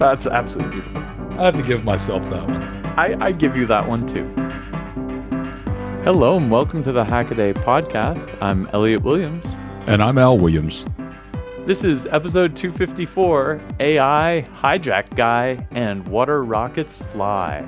That's absolutely beautiful. I have to give myself that one. I give you that one too. Hello and welcome to the Hackaday podcast. I'm Elliot Williams. And I'm Al Williams. This is episode 254, AI, Hijack Guy, and Water Rockets Fly.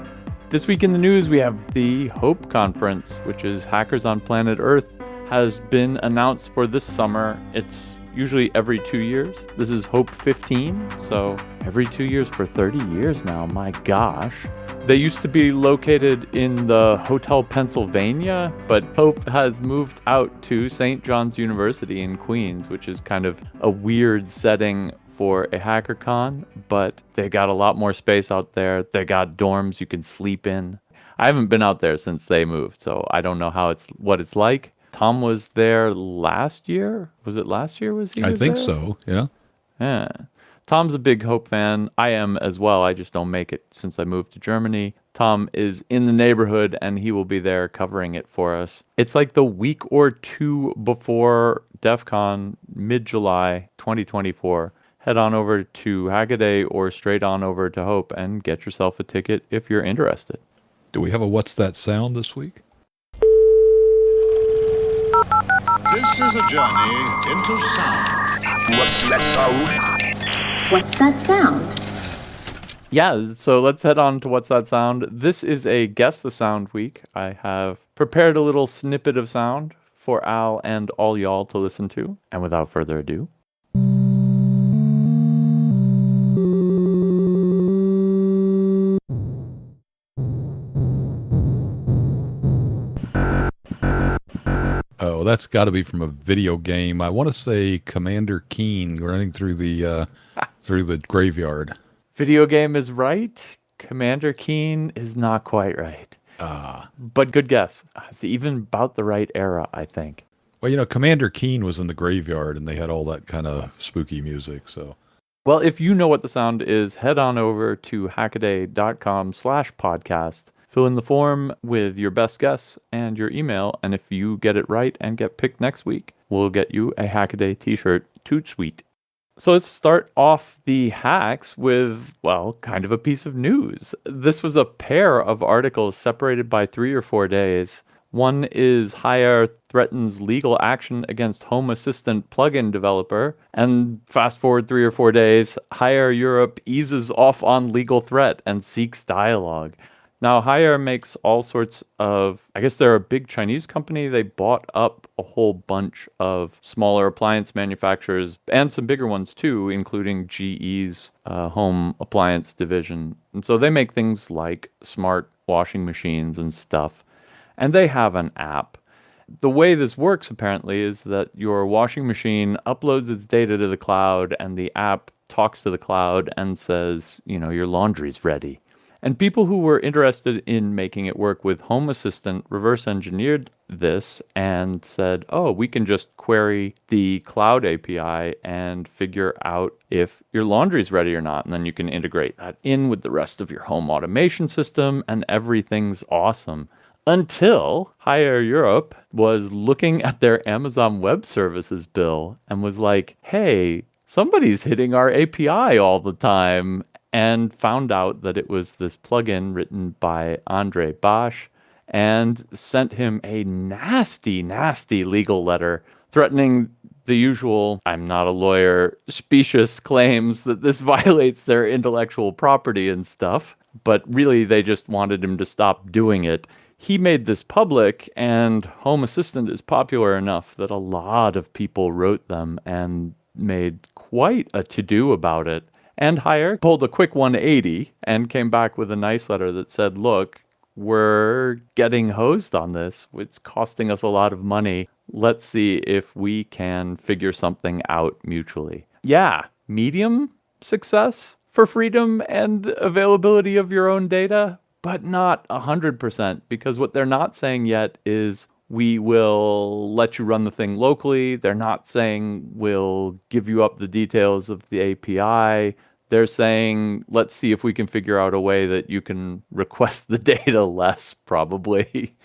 This week in the news, we have the HOPE conference, which is Hackers on Planet Earth, has been announced for this summer. It's usually every 2 years. This is HOPE 15, so every 2 years for 30 years now. My gosh. They used to be located in the Hotel Pennsylvania, but HOPE has moved out to St. John's University in Queens, which is kind of a weird setting for a HackerCon, but they got a lot more space out there. They got dorms you can sleep in. I haven't been out there since they moved, so I don't know what it's like. Tom was there last year. Was it last year? I think so, yeah. Yeah. Tom's a big HOPE fan. I am as well. I just don't make it since I moved to Germany. Tom is in the neighborhood and he will be there covering it for us. It's like the week or two before DEF CON, mid-July 2024. Head on over to Hackaday or straight on over to HOPE and get yourself a ticket if you're interested. Do we have a What's That Sound this week? This is a journey into sound. What's that sound? What's that sound? Yeah, so let's head on to What's That Sound. This is a Guess the Sound week. I have prepared a little snippet of sound for Al and all y'all to listen to. And without further ado... Oh, that's got to be from a video game. I want to say Commander Keen running through the graveyard. Video game is right. Commander Keen is not quite right. But good guess. It's even about the right era, I think. Well, Commander Keen was in the graveyard and they had all that kind of spooky music, so... Well, if you know what the sound is, head on over to hackaday.com/podcast. Fill in the form with your best guess and your email, and if you get it right and get picked next week, we'll get you a Hackaday t-shirt, toot sweet. So let's start off the hacks with, well, kind of a piece of news. This was a pair of articles separated by 3 or 4 days. One is Haier threatens legal action against Home Assistant plugin developer, and fast forward 3 or 4 days, Haier Europe eases off on legal threat and seeks dialogue. Now, Haier makes all sorts of, I guess they're a big Chinese company. They bought up a whole bunch of smaller appliance manufacturers and some bigger ones too, including GE's home appliance division. And so they make things like smart washing machines and stuff. And they have an app. The way this works, apparently, is that your washing machine uploads its data to the cloud and the app talks to the cloud and says, your laundry's ready. And people who were interested in making it work with Home Assistant reverse engineered this and said, oh, we can just query the cloud API and figure out if your laundry's ready or not. And then you can integrate that in with the rest of your home automation system and everything's awesome. Until Haier Europe was looking at their Amazon Web Services bill and was like, hey, somebody's hitting our API all the time. And found out that it was this plugin written by Andre Bosch and sent him a nasty, nasty legal letter threatening the usual, I'm not a lawyer, specious claims that this violates their intellectual property and stuff. But really, they just wanted him to stop doing it. He made this public, and Home Assistant is popular enough that a lot of people wrote them and made quite a to-do about it. And Haier pulled a quick 180 and came back with a nice letter that said, look, we're getting hosed on this. It's costing us a lot of money. Let's see if we can figure something out mutually. Yeah, medium success for freedom and availability of your own data, but not 100%, because what they're not saying yet is we will let you run the thing locally. They're not saying we'll give you up the details of the API. They're saying, let's see if we can figure out a way that you can request the data less, probably,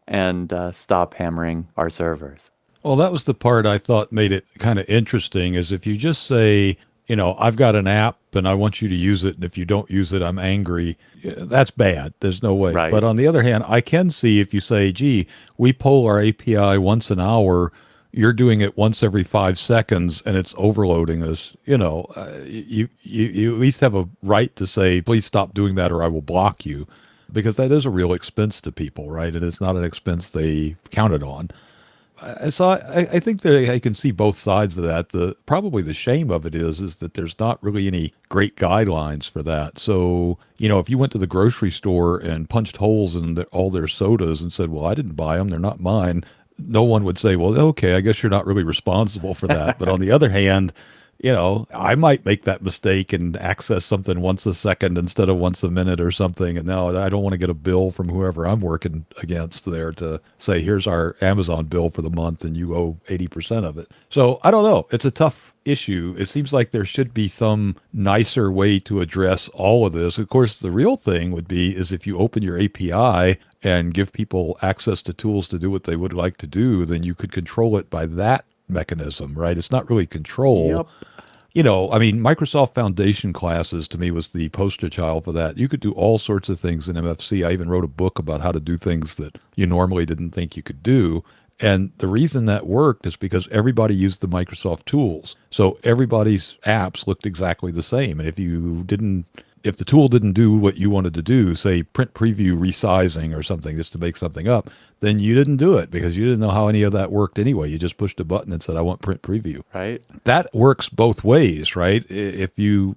and stop hammering our servers. Well, that was the part I thought made it kind of interesting, is if you just say, I've got an app and I want you to use it. And if you don't use it, I'm angry. That's bad. There's no way. Right. But on the other hand, I can see if you say, gee, we poll our API once an hour, you're doing it once every 5 seconds and it's overloading us. You at least have a right to say, please stop doing that or I will block you, because that is a real expense to people, right? And it's not an expense they counted on. So I think that I can see both sides of that. Probably the shame of it is that there's not really any great guidelines for that. So, if you went to the grocery store and punched holes in all their sodas and said, well, I didn't buy them, they're not mine, no one would say, well, okay, I guess you're not really responsible for that. But on the other hand, I might make that mistake and access something once a second instead of once a minute or something. And now I don't want to get a bill from whoever I'm working against there to say, here's our Amazon bill for the month and you owe 80% of it. So I don't know. It's a tough issue. It seems like there should be some nicer way to address all of this. Of course, the real thing would be is if you open your API and give people access to tools to do what they would like to do, then you could control it by that mechanism, right? It's not really control. Yep. Microsoft Foundation classes to me was the poster child for that. You could do all sorts of things in MFC. I even wrote a book about how to do things that you normally didn't think you could do. And the reason that worked is because everybody used the Microsoft tools. So everybody's apps looked exactly the same. And if the tool didn't do what you wanted to do, say print preview resizing or something just to make something up, then you didn't do it because you didn't know how any of that worked anyway. You just pushed a button and said, I want print preview. Right. That works both ways, right? If you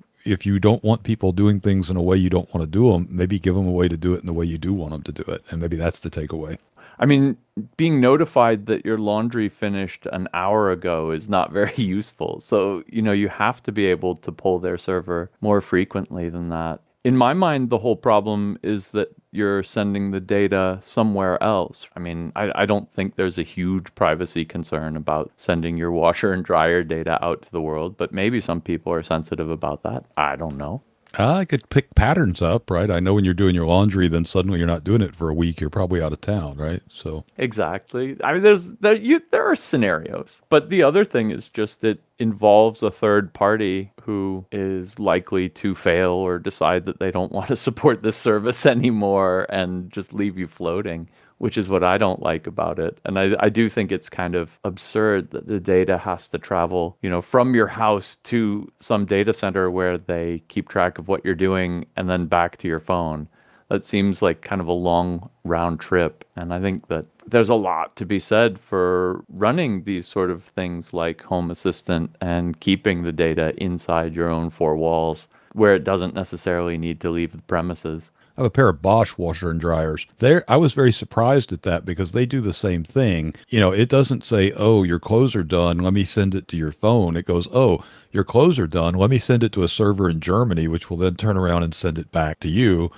don't want people doing things in a way you don't want to do them, maybe give them a way to do it in the way you do want them to do it. And maybe that's the takeaway. I mean, being notified that your laundry finished an hour ago is not very useful. So, you have to be able to pull their server more frequently than that. In my mind, the whole problem is that you're sending the data somewhere else. I mean, I don't think there's a huge privacy concern about sending your washer and dryer data out to the world, but maybe some people are sensitive about that. I don't know. I could pick patterns up, right? I know when you're doing your laundry, then suddenly you're not doing it for a week. You're probably out of town, right? So exactly. I mean, there are scenarios, but the other thing is just it involves a third party who is likely to fail or decide that they don't want to support this service anymore and just leave you floating, which is what I don't like about it. And I do think it's kind of absurd that the data has to travel, from your house to some data center where they keep track of what you're doing and then back to your phone. That seems like kind of a long round trip. And I think that there's a lot to be said for running these sort of things like Home Assistant and keeping the data inside your own four walls where it doesn't necessarily need to leave the premises. I have a pair of Bosch washer and dryers. I was very surprised at that because they do the same thing. It doesn't say, oh, your clothes are done, let me send it to your phone. It goes, oh, your clothes are done, let me send it to a server in Germany, which will then turn around and send it back to you.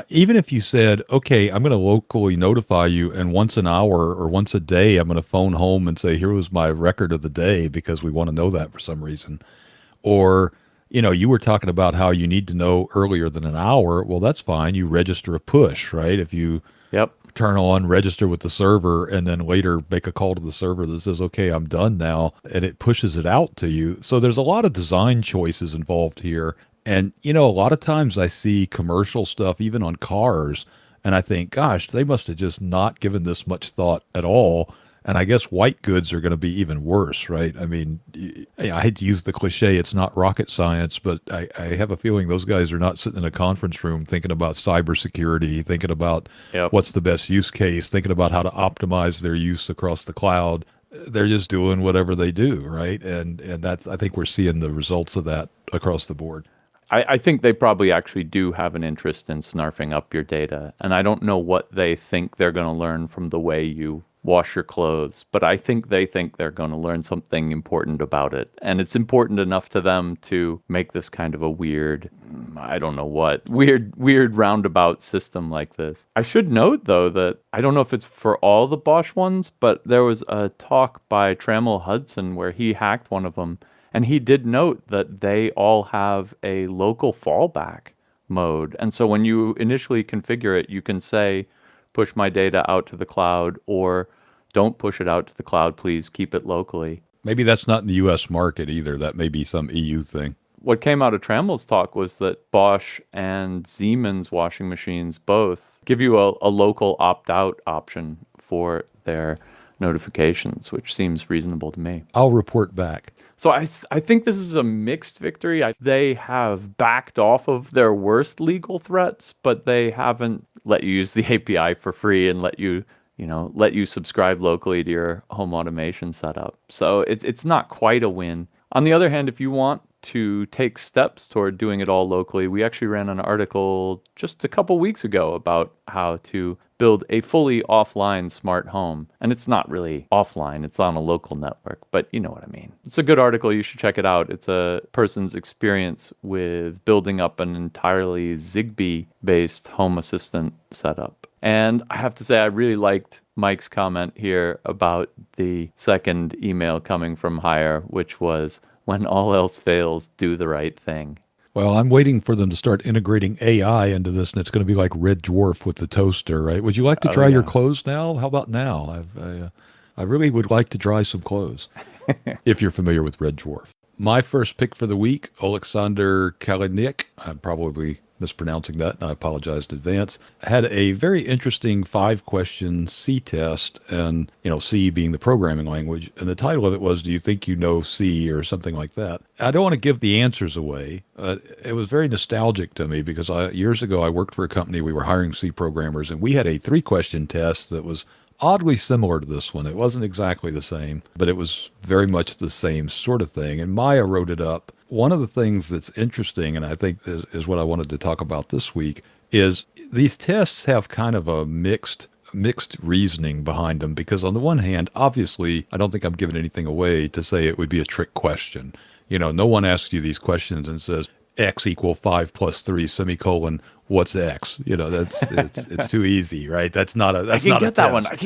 Even if you said, okay, I'm going to locally notify you, and once an hour or once a day, I'm going to phone home and say, here was my record of the day because we want to know that for some reason. Or, you were talking about how you need to know earlier than an hour. Well, that's fine. You register a push, right? If you turn on, register with the server, and then later make a call to the server that says, okay, I'm done now, and it pushes it out to you. So there's a lot of design choices involved here. And, a lot of times I see commercial stuff, even on cars, and I think, gosh, they must have just not given this much thought at all. And I guess white goods are going to be even worse, right? I mean, I hate to use the cliche, it's not rocket science, but I have a feeling those guys are not sitting in a conference room thinking about cybersecurity, thinking about what's the best use case, thinking about how to optimize their use across the cloud. They're just doing whatever they do, right? And that's, I think we're seeing the results of that across the board. I think they probably actually do have an interest in snarfing up your data. And I don't know what they think they're going to learn from the way you wash your clothes, but I think they think they're going to learn something important about it. And it's important enough to them to make this kind of a weird, I don't know what, weird roundabout system like this. I should note, though, that I don't know if it's for all the Bosch ones, but there was a talk by Trammell Hudson where he hacked one of them. And he did note that they all have a local fallback mode. And so when you initially configure it, you can say, push my data out to the cloud, or don't push it out to the cloud, please keep it locally. Maybe that's not in the U.S. market either. That may be some EU thing. what came out of Trammell's talk was that Bosch and Siemens washing machines both give you a local opt-out option for their notifications, which seems reasonable to me. I'll report back. So I think this is a mixed victory. They have backed off of their worst legal threats, but they haven't let you use the API for free and let you subscribe locally to your home automation setup. So it's not quite a win. On the other hand, if you want to take steps toward doing it all locally, we actually ran an article just a couple weeks ago about how to build a fully offline smart home. And it's not really offline, it's on a local network, but you know what I mean. It's a good article, you should check it out. It's a person's experience with building up an entirely Zigbee-based home assistant setup. And I have to say, I really liked Mike's comment here about the second email coming from Haier, which was, when all else fails, do the right thing. Well, I'm waiting for them to start integrating AI into this, and it's going to be like Red Dwarf with the toaster, right? Would you like to dry your clothes now? How about now? I really would like to dry some clothes, if you're familiar with Red Dwarf. My first pick for the week, Alexander Kalinick, I'm probably mispronouncing that, and I apologize in advance, had a very interesting 5-question C test, and, C being the programming language, and the title of it was, do you think you know C, or something like that. I don't want to give the answers away. It was very nostalgic to me because years ago I worked for a company, we were hiring C programmers, and we had a 3-question test that was oddly similar to this one. It wasn't exactly the same, but it was very much the same sort of thing, and Maya wrote it up. One of the things that's interesting, and I think is what I wanted to talk about this week, is these tests have kind of a mixed reasoning behind them, because on the one hand, obviously, I don't think I'm giving anything away to say it would be a trick question. No one asks you these questions and says, X equal 5 plus 3, semicolon, what's X? It's too easy, right? That's not a test. I can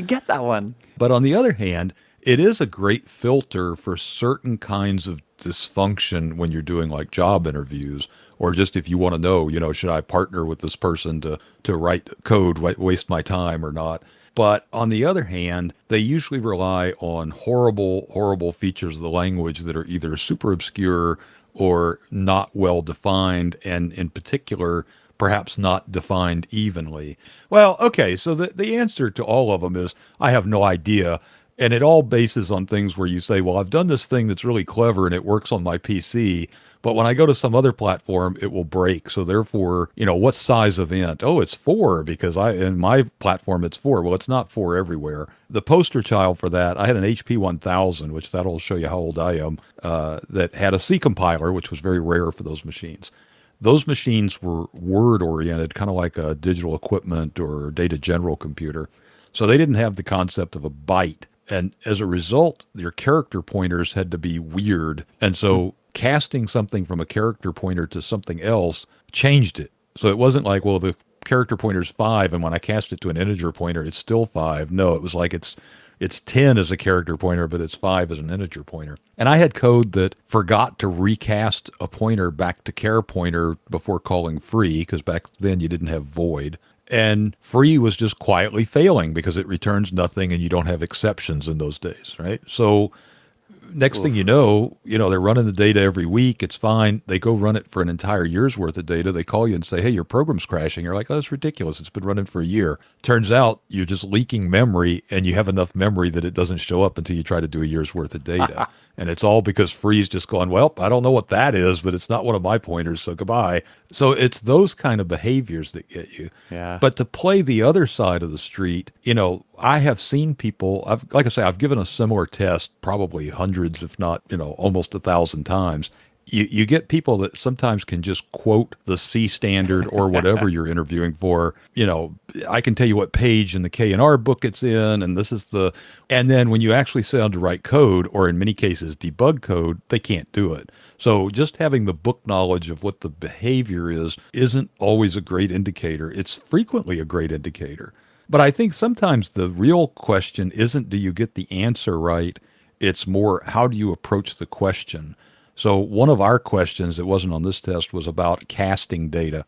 get that one. But on the other hand, it is a great filter for certain kinds of dysfunction when you're doing like job interviews, or just if you want to know, should I partner with this person to write code, waste my time or not? But on the other hand, they usually rely on horrible features of the language that are either super obscure or not well defined, and in particular, perhaps not defined evenly. Well, okay, so the answer to all of them is, I have no idea. And it all bases on things where you say, well, I've done this thing that's really clever and it works on my PC, but when I go to some other platform, it will break. So therefore, what size event? Oh, it's 4 because in my platform, it's 4. Well, it's not 4 everywhere. The poster child for that, I had an HP 1000, which that'll show you how old I am, that had a C compiler, which was very rare for those machines. Those machines were word-oriented, kind of like a digital equipment or data general computer. So they didn't have the concept of a byte. And as a result, your character pointers had to be weird. And so casting something from a character pointer to something else changed it. So it wasn't like, well, the character pointer's 5, and when I cast it to an integer pointer, it's still 5. No, it was like it's 10 as a character pointer, but it's 5 as an integer pointer. And I had code that forgot to recast a pointer back to char pointer before calling free, because back then you didn't have void. And free was just quietly failing because it returns nothing and you don't have exceptions in those days, right? So next thing you know, they're running the data every week. It's fine. They go run it for an entire year's worth of data. They call you and say, hey, your program's crashing. You're like, oh, that's ridiculous. It's been running for a year. Turns out you're just leaking memory, and you have enough memory that it doesn't show up until you try to do a year's worth of data. And it's all because Free's just going, well, I don't know what that is, but it's not one of my pointers, so goodbye. So it's those kind of behaviors that get you. Yeah. But to play the other side of the street, I have seen people, like I say, I've given a similar test probably hundreds, if not, almost 1,000 times. You get people that sometimes can just quote the C standard or whatever you're interviewing for. I can tell you what page in the K&R book it's in, and this is and then when you actually sit down to write code, or in many cases debug code, they can't do it. So just having the book knowledge of what the behavior is isn't always a great indicator. It's frequently a great indicator. But I think sometimes the real question isn't, do you get the answer right? It's more, how do you approach the question? So one of our questions that wasn't on this test was about casting data.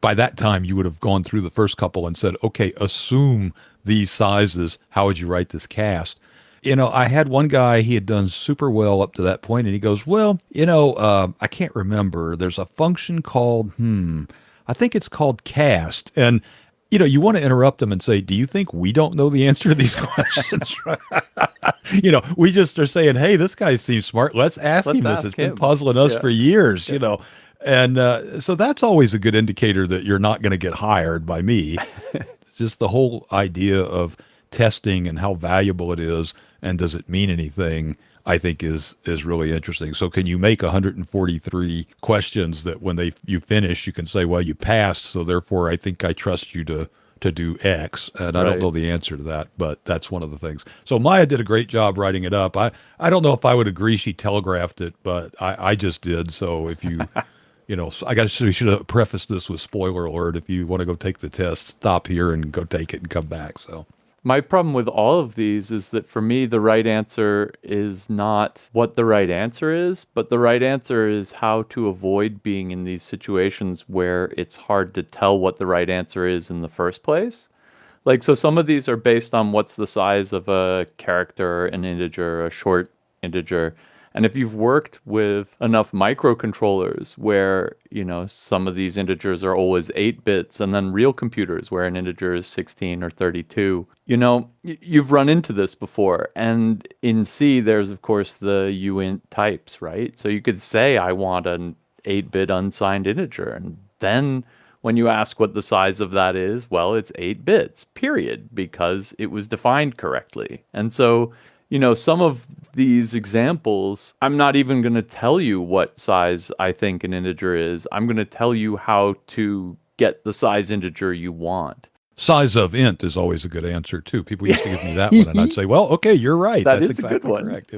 By that time, you would have gone through the first couple and said, okay, assume these sizes. How would you write this cast? I had one guy, he had done super well up to that point, and he goes, well, I can't remember. There's a function called, I think it's called cast. And, you want to interrupt them and say, do you think we don't know the answer to these questions? We just are saying, hey, this guy seems smart. Let's ask him this. It's been puzzling us for years, And so that's always a good indicator that you're not going to get hired by me. Just the whole idea of testing and how valuable it is and does it mean anything, I think is really interesting. So can you make 143 questions that when you finish, you can say, well, you passed, so therefore I think I trust you to do X. And I don't know the answer to that, but that's one of the things. So Maya did a great job writing it up. I don't know if I would agree she telegraphed it, but I just did. So if you... I guess we should have prefaced this with spoiler alert. If you want to go take the test, stop here and go take it and come back. So my problem with all of these is that for me, the right answer is not what the right answer is, but the right answer is how to avoid being in these situations where it's hard to tell what the right answer is in the first place. So some of these are based on what's the size of a character, an integer, a short integer. And if you've worked with enough microcontrollers where, some of these integers are always 8 bits, and then real computers where an integer is 16 or 32, you've run into this before. And in C, there's, of course, the uint types, right? So you could say, I want an 8-bit unsigned integer. And then when you ask what the size of that is, well, it's 8 bits, period, because it was defined correctly. And so... some of these examples, I'm not even going to tell you what size I think an integer is. I'm going to tell you how to get the size integer you want. Size of int is always a good answer, too. People used to give me that one, and I'd say, well, okay, you're right. That's exactly a good one. Correct.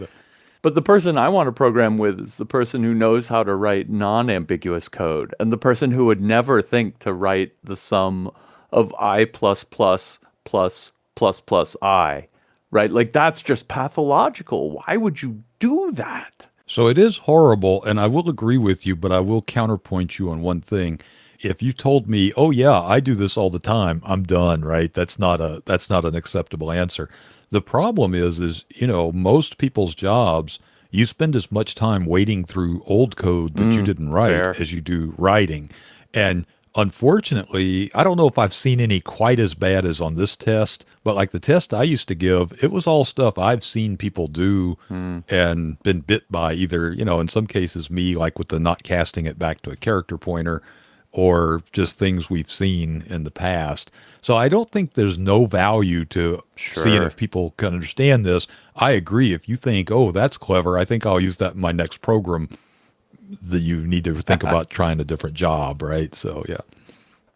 But the person I want to program with is the person who knows how to write non-ambiguous code, and the person who would never think to write the sum of I plus plus plus plus plus I. Right? That's just pathological. Why would you do that? So it is horrible, and I will agree with you, but I will counterpoint you on one thing. If you told me, oh yeah, I do this all the time, I'm done, right? That's not an acceptable answer. The problem is, most people's jobs, you spend as much time wading through old code that you didn't write as you do writing. And unfortunately, I don't know if I've seen any quite as bad as on this test, but like the test I used to give, it was all stuff I've seen people do and been bit by either, in some cases me, like with the not casting it back to a character pointer, or just things we've seen in the past. So I don't think there's no value to seeing if people can understand this. I agree. If you think, oh, that's clever, I think I'll use that in my next program. That you need to think about trying a different job, right? So, yeah.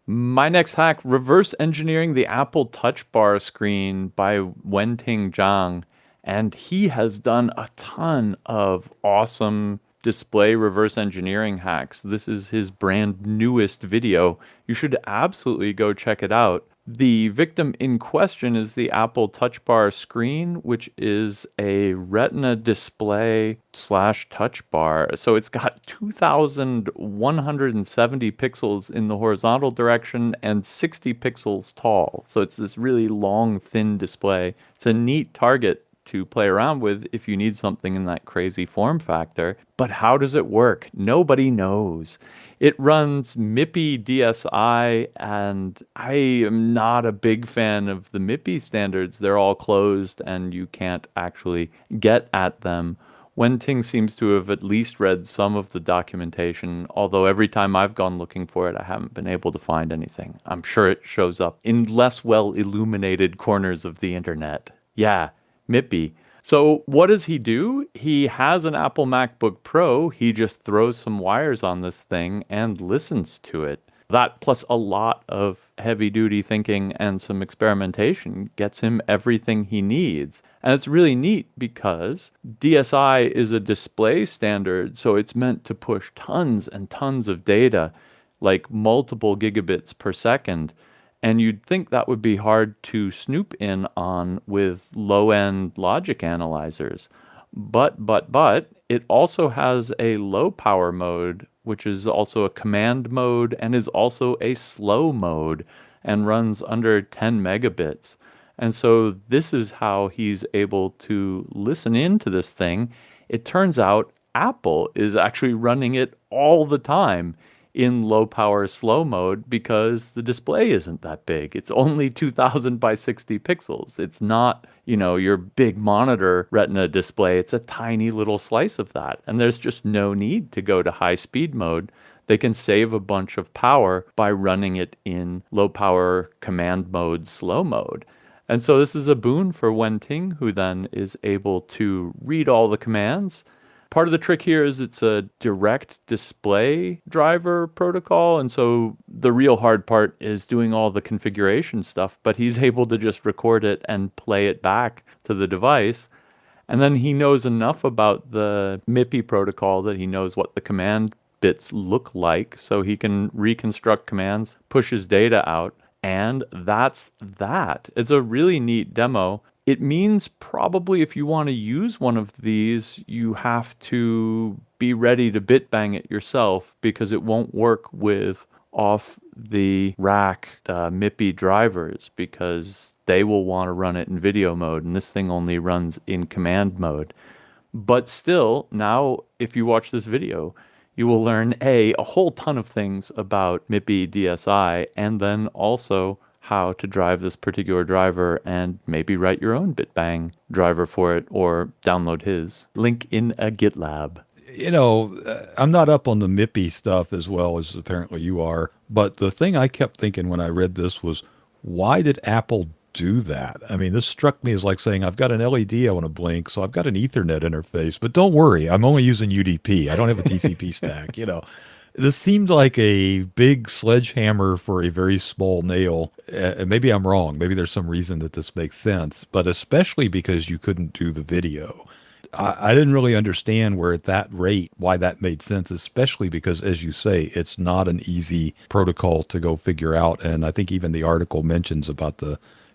My next hack, reverse engineering the Apple Touch Bar screen by Wenting Zhang. And he has done a ton of awesome display reverse engineering hacks. This is his brand newest video. You should absolutely go check it out. The victim in question is the Apple Touch Bar screen, which is a Retina display / touch bar. So it's got 2,170 pixels in the horizontal direction and 60 pixels tall. So it's this really long, thin display. It's a neat target to play around with if you need something in that crazy form factor. But how does it work? Nobody knows. It runs MIPI DSI, and I am not a big fan of the MIPI standards. They're all closed, and you can't actually get at them. Wenting seems to have at least read some of the documentation, although every time I've gone looking for it, I haven't been able to find anything. I'm sure it shows up in less well-illuminated corners of the internet. Yeah, MIPI. So what does he do? He has an Apple MacBook Pro. He just throws some wires on this thing and listens to it. That plus a lot of heavy-duty thinking and some experimentation gets him everything he needs. And it's really neat because DSI is a display standard, so it's meant to push tons and tons of data, like multiple gigabits per second. And you'd think that would be hard to snoop in on with low-end logic analyzers. But it also has a low power mode, which is also a command mode and is also a slow mode and runs under 10 megabits. And so this is how he's able to listen into this thing. It turns out Apple is actually running it all the time in low power slow mode because the display isn't that big. It's only 2000 by 60 pixels. It's not, your big monitor retina display. It's a tiny little slice of that. And there's just no need to go to high speed mode. They can save a bunch of power by running it in low power command mode, slow mode. And so this is a boon for Wenting, who then is able to read all the commands. Part of the trick here is it's a direct display driver protocol. And so the real hard part is doing all the configuration stuff, but he's able to just record it and play it back to the device. And then he knows enough about the MIPI protocol that he knows what the command bits look like. So he can reconstruct commands, push his data out. And that's that. It's a really neat demo. It means probably if you want to use one of these, you have to be ready to bit bang it yourself because it won't work with off the rack MIPI drivers because they will want to run it in video mode and this thing only runs in command mode. But still, now if you watch this video, you will learn a whole ton of things about MIPI DSI and then also how to drive this particular driver and maybe write your own bitbang driver for it or download his. Link in a GitLab. I'm not up on the MIPI stuff as well as apparently you are, but the thing I kept thinking when I read this was, why did Apple do that? I mean, this struck me as like saying, I've got an LED I want to blink, so I've got an Ethernet interface, but don't worry, I'm only using UDP. I don't have a TCP stack, This seemed like a big sledgehammer for a very small nail. Maybe I'm wrong. Maybe there's some reason that this makes sense, but especially because you couldn't do the video. I didn't really understand where at that rate, why that made sense, especially because, as you say, it's not an easy protocol to go figure out. And I think even the article mentions about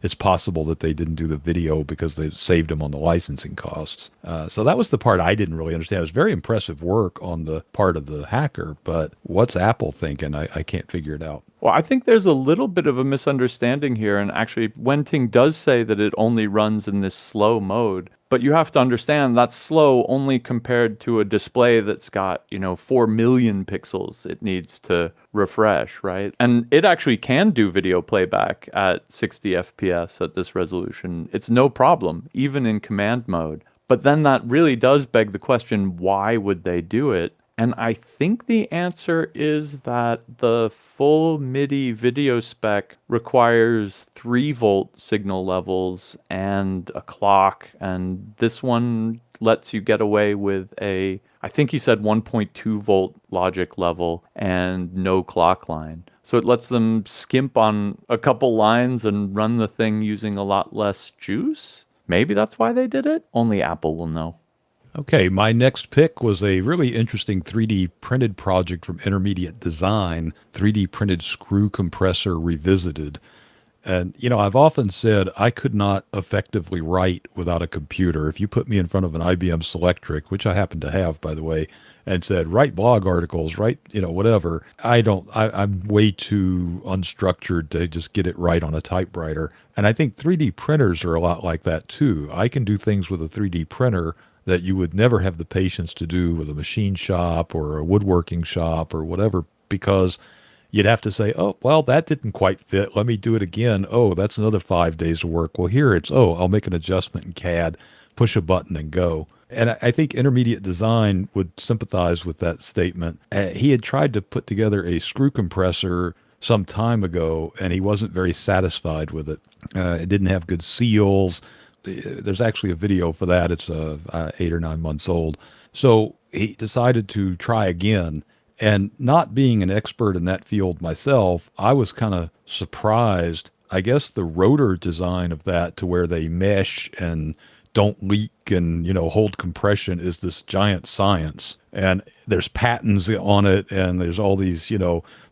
it's possible that they didn't do the video because they saved them on the licensing costs. So that was the part I didn't really understand. It was very impressive work on the part of the hacker, but what's Apple thinking? I can't figure it out. Well, I think there's a little bit of a misunderstanding here. And actually, Wenting does say that it only runs in this slow mode. But you have to understand that's slow only compared to a display that's got, 4 million pixels it needs to refresh, right? And it actually can do video playback at 60 FPS at this resolution. It's no problem, even in command mode. But then that really does beg the question, why would they do it? And I think the answer is that the full MIDI video spec requires 3-volt signal levels and a clock. And this one lets you get away with I think he said 1.2 volt logic level and no clock line. So it lets them skimp on a couple lines and run the thing using a lot less juice. Maybe that's why they did it. Only Apple will know. Okay, my next pick was a really interesting 3D printed project from Intermediate Design, 3D printed screw compressor revisited. And, I've often said I could not effectively write without a computer. If you put me in front of an IBM Selectric, which I happen to have, by the way, and said, write blog articles, write, whatever, I'm way too unstructured to just get it right on a typewriter. And I think 3D printers are a lot like that, too. I can do things with a 3D printer that you would never have the patience to do with a machine shop or a woodworking shop or whatever, because you'd have to say, oh, well, that didn't quite fit. Let me do it again. Oh, that's another 5 days of work. Well, here it's, I'll make an adjustment in CAD, push a button and go. And I think Intermediate Design would sympathize with that statement. He had tried to put together a screw compressor some time ago, and he wasn't very satisfied with it. It didn't have good seals. There's actually a video for that. It's 8 or 9 months old. So he decided to try again. And not being an expert in that field myself, I was kind of surprised. I guess the rotor design of that to where they mesh and don't leak and, hold compression is this giant science. And there's patents on it. And there's all these,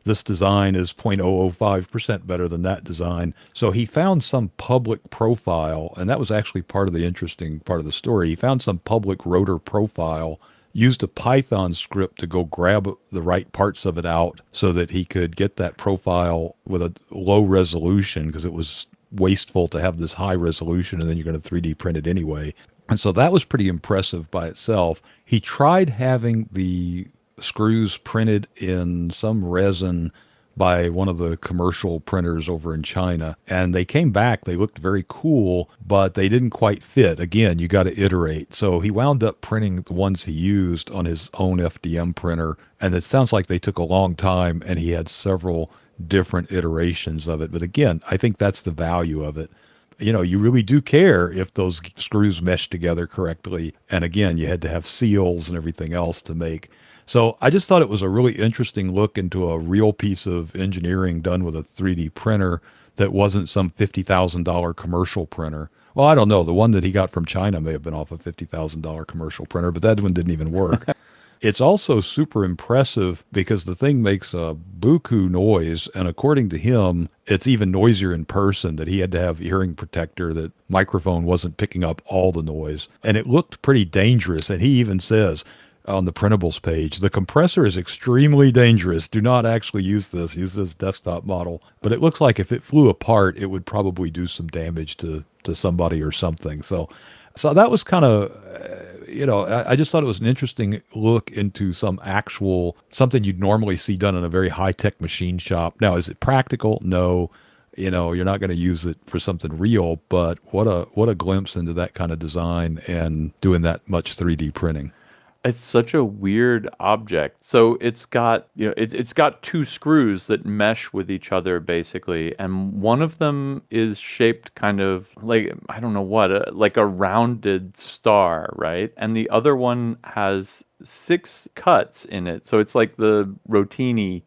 this design is 0.005% better than that design. So he found some public profile, and that was actually part of the interesting part of the story. He found some public rotor profile, used a Python script to go grab the right parts of it out so that he could get that profile with a low resolution because it was wasteful to have this high resolution and then you're going to 3D print it anyway. And so that was pretty impressive by itself. He tried having the screws printed in some resin by one of the commercial printers over in China. And they came back, they looked very cool, but they didn't quite fit. Again, you got to iterate. So he wound up printing the ones he used on his own FDM printer. And it sounds like they took a long time and he had several different iterations of it. But again, I think that's the value of it. You know, you really do care if those screws mesh together correctly. And again, you had to have seals and everything else to make. So I just thought it was a really interesting look into a real piece of engineering done with a 3D printer that wasn't some $50,000 commercial printer. Well, I don't know. The one that he got from China may have been off a $50,000 commercial printer, but that one didn't even work. It's also super impressive because the thing makes a buku noise, and according to him, it's even noisier in person, that he had to have hearing protector, that microphone wasn't picking up all the noise. And it looked pretty dangerous, and he even says on the printables page, the compressor is extremely dangerous. Do not actually use this. Use this desktop model. But it looks like if it flew apart, it would probably do some damage to somebody or something. So that was kind of... I just thought it was an interesting look into something you'd normally see done in a very high-tech machine shop. Now, is it practical? No. You're not going to use it for something real, but what a glimpse into that kind of design and doing that much 3D printing. It's such a weird object. So it's got, it's got two screws that mesh with each other basically, and one of them is shaped kind of like, I don't know what, like a rounded star, right? And the other one has 6 cuts in it. So it's like the rotini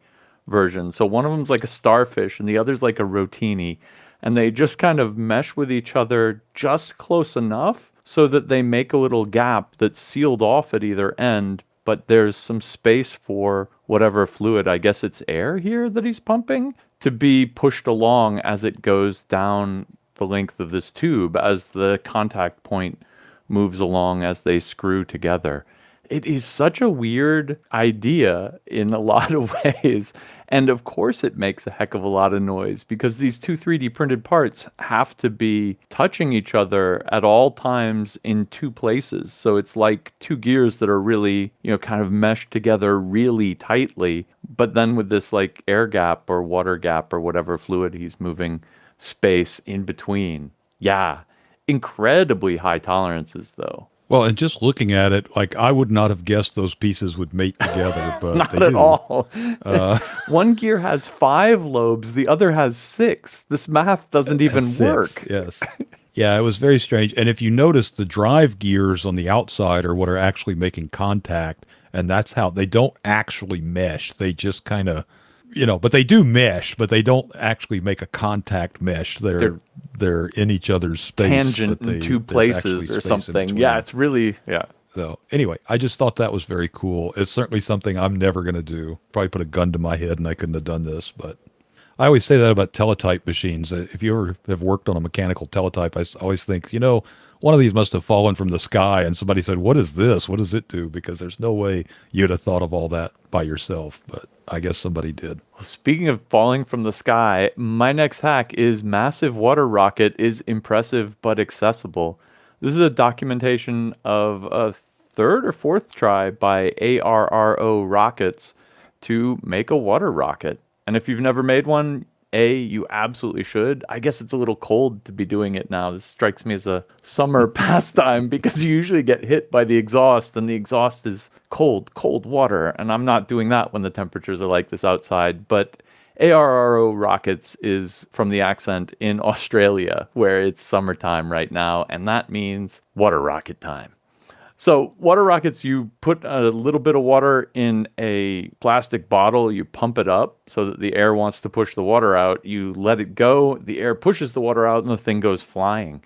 version. So one of them's like a starfish and the other's like a rotini, and they just kind of mesh with each other just close enough so that they make a little gap that's sealed off at either end, but there's some space for whatever fluid, I guess it's air here that he's pumping, to be pushed along as it goes down the length of this tube as the contact point moves along as they screw together. It is such a weird idea in a lot of ways. And of course it makes a heck of a lot of noise because these two 3D printed parts have to be touching each other at all times in two places. So it's like two gears that are really, kind of meshed together really tightly. But then with this like air gap or water gap or whatever fluid he's moving space in between. Yeah. Incredibly high tolerances though. Well, and just looking at it, like I would not have guessed those pieces would mate together, but not they at do. all. One gear has 5 lobes, the other has 6. This math doesn't even work. Yes. Yeah, it was very strange. And if you notice, the drive gears on the outside are what are actually making contact, and that's how they don't actually mesh. They just kind of, but they do mesh, but they don't actually make a contact mesh. They're in each other's space. Tangent in two places or something. Yeah, it's really, yeah. So anyway, I just thought that was very cool. It's certainly something I'm never going to do. Probably put a gun to my head and I couldn't have done this, but I always say that about teletype machines. If you ever have worked on a mechanical teletype, I always think, one of these must have fallen from the sky and somebody said, what is this? What does it do? Because there's no way you'd have thought of all that by yourself, but I guess somebody did. Well, speaking of falling from the sky, my next hack is massive water rocket is impressive but accessible. This is a documentation of a 3rd or 4th try by ARRO Rockets to make a water rocket. And if you've never made one, you absolutely should. I guess it's a little cold to be doing it now. This strikes me as a summer pastime because you usually get hit by the exhaust and the exhaust is cold water. And I'm not doing that when the temperatures are like this outside. But ARRO Rockets is from the accent in Australia where it's summertime right now. And that means water rocket time. So water rockets, you put a little bit of water in a plastic bottle, you pump it up so that the air wants to push the water out. You let it go, the air pushes the water out, and the thing goes flying.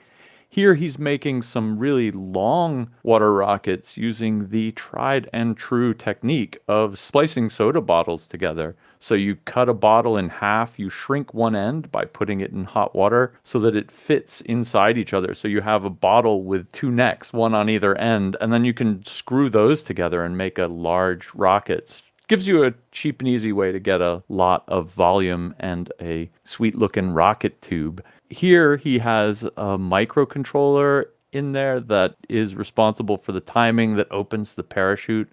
Here he's making some really long water rockets using the tried and true technique of splicing soda bottles together. So you cut a bottle in half, you shrink one end by putting it in hot water so that it fits inside each other. So you have a bottle with 2 necks, one on either end, and then you can screw those together and make a large rocket. Gives you a cheap and easy way to get a lot of volume and a sweet looking rocket tube. Here he has a microcontroller in there that is responsible for the timing that opens the parachute,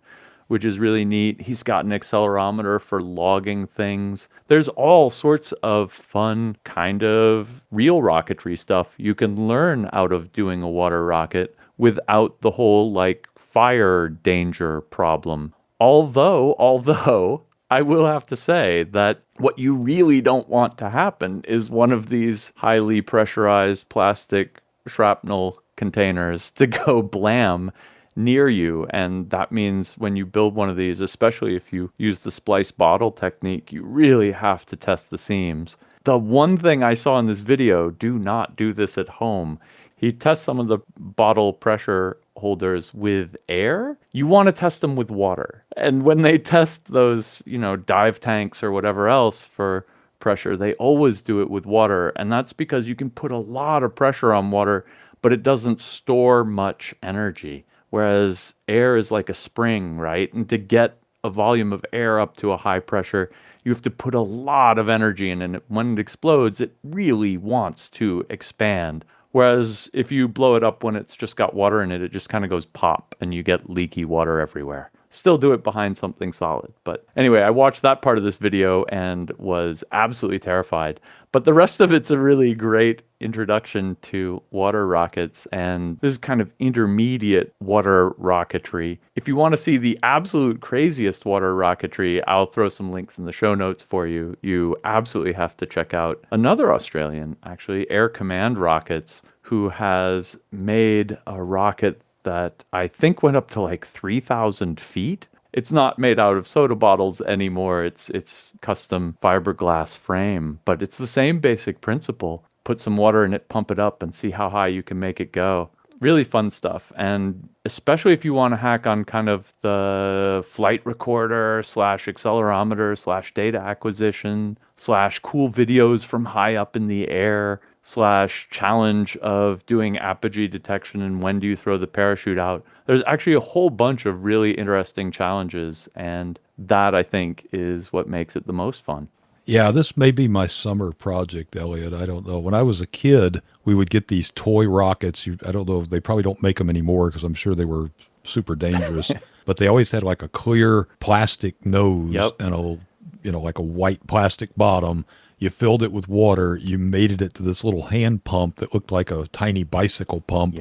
which is really neat. He's got an accelerometer for logging things. There's all sorts of fun, kind of real rocketry stuff you can learn out of doing a water rocket without the whole like fire danger problem. Although I will have to say that what you really don't want to happen is one of these highly pressurized plastic shrapnel containers to go blam near you. And that means when you build one of these, especially if you use the splice bottle technique, you really have to test the seams. The one thing I saw in this video, do not do this at home. He tests some of the bottle pressure holders with air. You want to test them with water. And when they test those, dive tanks or whatever else for pressure, they always do it with water. And that's because you can put a lot of pressure on water, but it doesn't store much energy. Whereas air is like a spring, right? And to get a volume of air up to a high pressure, you have to put a lot of energy in, and when it explodes, it really wants to expand. Whereas if you blow it up when it's just got water in it, it just kind of goes pop and you get leaky water everywhere. Still do it behind something solid. But anyway, I watched that part of this video and was absolutely terrified. But the rest of it's a really great introduction to water rockets, and this is kind of intermediate water rocketry. If you want to see the absolute craziest water rocketry, I'll throw some links in the show notes for you. You absolutely have to check out another Australian, actually, Air Command Rockets, who has made a rocket that I think went up to like 3,000 feet. It's not made out of soda bottles anymore. It's custom fiberglass frame, but it's the same basic principle. Put some water in it, pump it up, and see how high you can make it go. Really fun stuff. And especially if you want to hack on kind of the flight recorder / accelerometer / data acquisition / cool videos from high up in the air / challenge of doing apogee detection and when do you throw the parachute out. There's actually a whole bunch of really interesting challenges, and that I think is what makes it the most fun. Yeah, this may be my summer project, Elliot. I don't know. When I was a kid, we would get these toy rockets. I don't know if they probably don't make them anymore because I'm sure they were super dangerous, but they always had like a clear plastic nose and like a white plastic bottom. You filled it with water. You mated it to this little hand pump that looked like a tiny bicycle pump.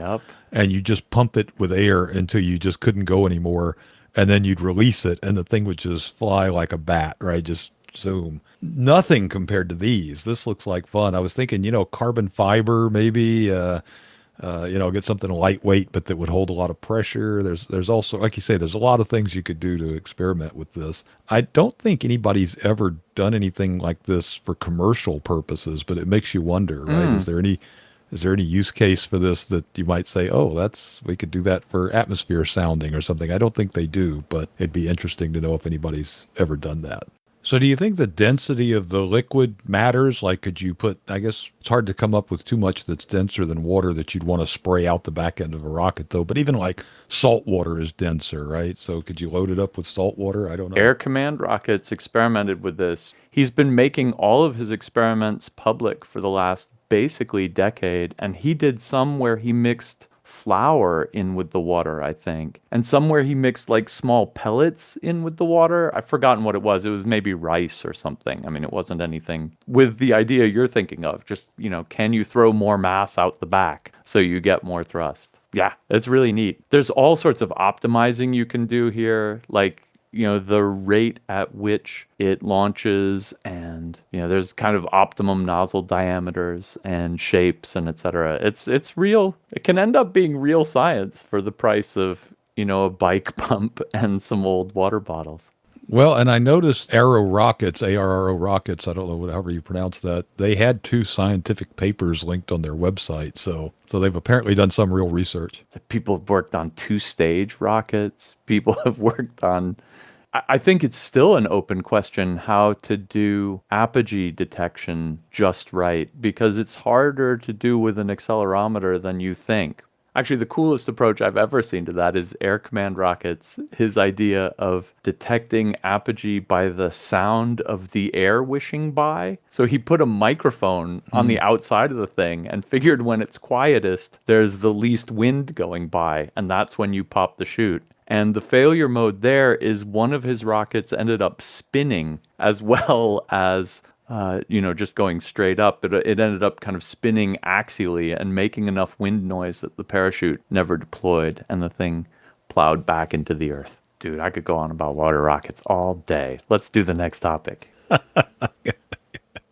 And you just pump it with air until you just couldn't go anymore. And then you'd release it and the thing would just fly like a bat, right? Just zoom. Nothing compared to these. This looks like fun. I was thinking, carbon fiber, maybe, get something lightweight, but that would hold a lot of pressure. There's also, like you say, there's a lot of things you could do to experiment with this. I don't think anybody's ever done anything like this for commercial purposes, but it makes you wonder, right? Is there any use case for this that you might say, we could do that for atmosphere sounding or something? I don't think they do, but it'd be interesting to know if anybody's ever done that. So do you think the density of the liquid matters? Like, could you put, I guess it's hard to come up with too much that's denser than water that you'd want to spray out the back end of a rocket, though. But even like salt water is denser, right? So could you load it up with salt water? I don't know. Air Command Rockets experimented with this. He's been making all of his experiments public for the last basically decade. And he did some where he mixed flour in with the water, I think. And somewhere he mixed like small pellets in with the water. I've forgotten what it was. It was maybe rice or something. I mean, it wasn't anything with the idea you're thinking of. Just, can you throw more mass out the back so you get more thrust? Yeah, it's really neat. There's all sorts of optimizing you can do here, like the rate at which it launches, and there's kind of optimum nozzle diameters and shapes and etc. It's real. It can end up being real science for the price of a bike pump and some old water bottles. Well, and I noticed Arrow Rockets, ARRO Rockets, I don't know however you pronounce that, they had 2 scientific papers linked on their website. So they've apparently done some real research. People have worked on 2-stage rockets. People have worked on, I think it's still an open question how to do apogee detection just right, because it's harder to do with an accelerometer than you think. Actually, the coolest approach I've ever seen to that is Air Command Rocket's his idea of detecting apogee by the sound of the air wishing by. So he put a microphone on the outside of the thing and figured when it's quietest, there's the least wind going by, and that's when you pop the chute. And the failure mode there is one of his rockets ended up spinning as well as just going straight up. It ended up kind of spinning axially and making enough wind noise that the parachute never deployed and the thing plowed back into the earth. Dude, I could go on about water rockets all day. Let's do the next topic.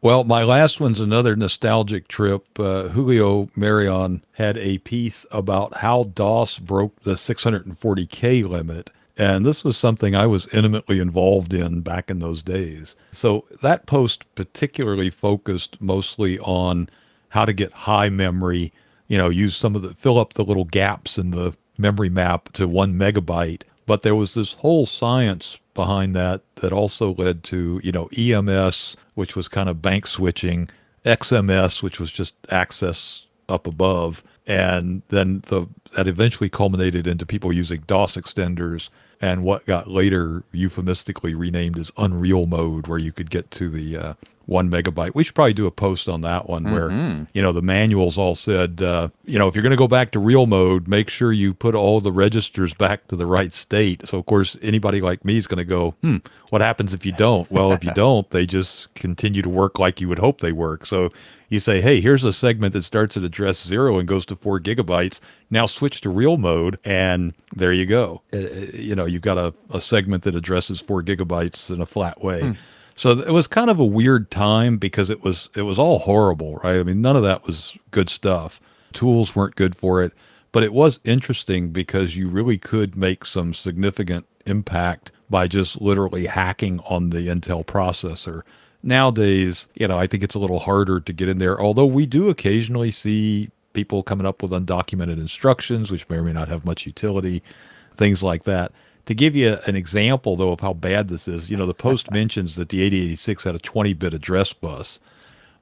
Well, my last one's another nostalgic trip. Julio Marion had a piece about how DOS broke the 640K limit. And this was something I was intimately involved in back in those days. So that post particularly focused mostly on how to get high memory, use fill up the little gaps in the memory map to 1 MB. But there was this whole science behind that also led to, EMS, which was kind of bank switching, XMS, which was just access up above. And then that eventually culminated into people using DOS extenders and what got later euphemistically renamed as Unreal mode, where you could get to the 1 MB. We should probably do a post on that one where, the manuals all said, if you're going to go back to real mode, make sure you put all the registers back to the right state. So, of course, anybody like me is going to go, what happens if you don't? Well, if you don't, they just continue to work like you would hope they work. So you say, hey, here's a segment that starts at address 0 and goes to 4 GB. Now switch to real mode, and there you go. You've got a segment that addresses 4 GB in a flat way. So it was kind of a weird time because it was all horrible, right? I mean, none of that was good stuff. Tools weren't good for it, but it was interesting because you really could make some significant impact by just literally hacking on the Intel processor. Nowadays, I think it's a little harder to get in there, although we do occasionally see people coming up with undocumented instructions, which may or may not have much utility, things like that. To give you an example, though, of how bad this is, the post mentions that the 8086 had a 20-bit address bus.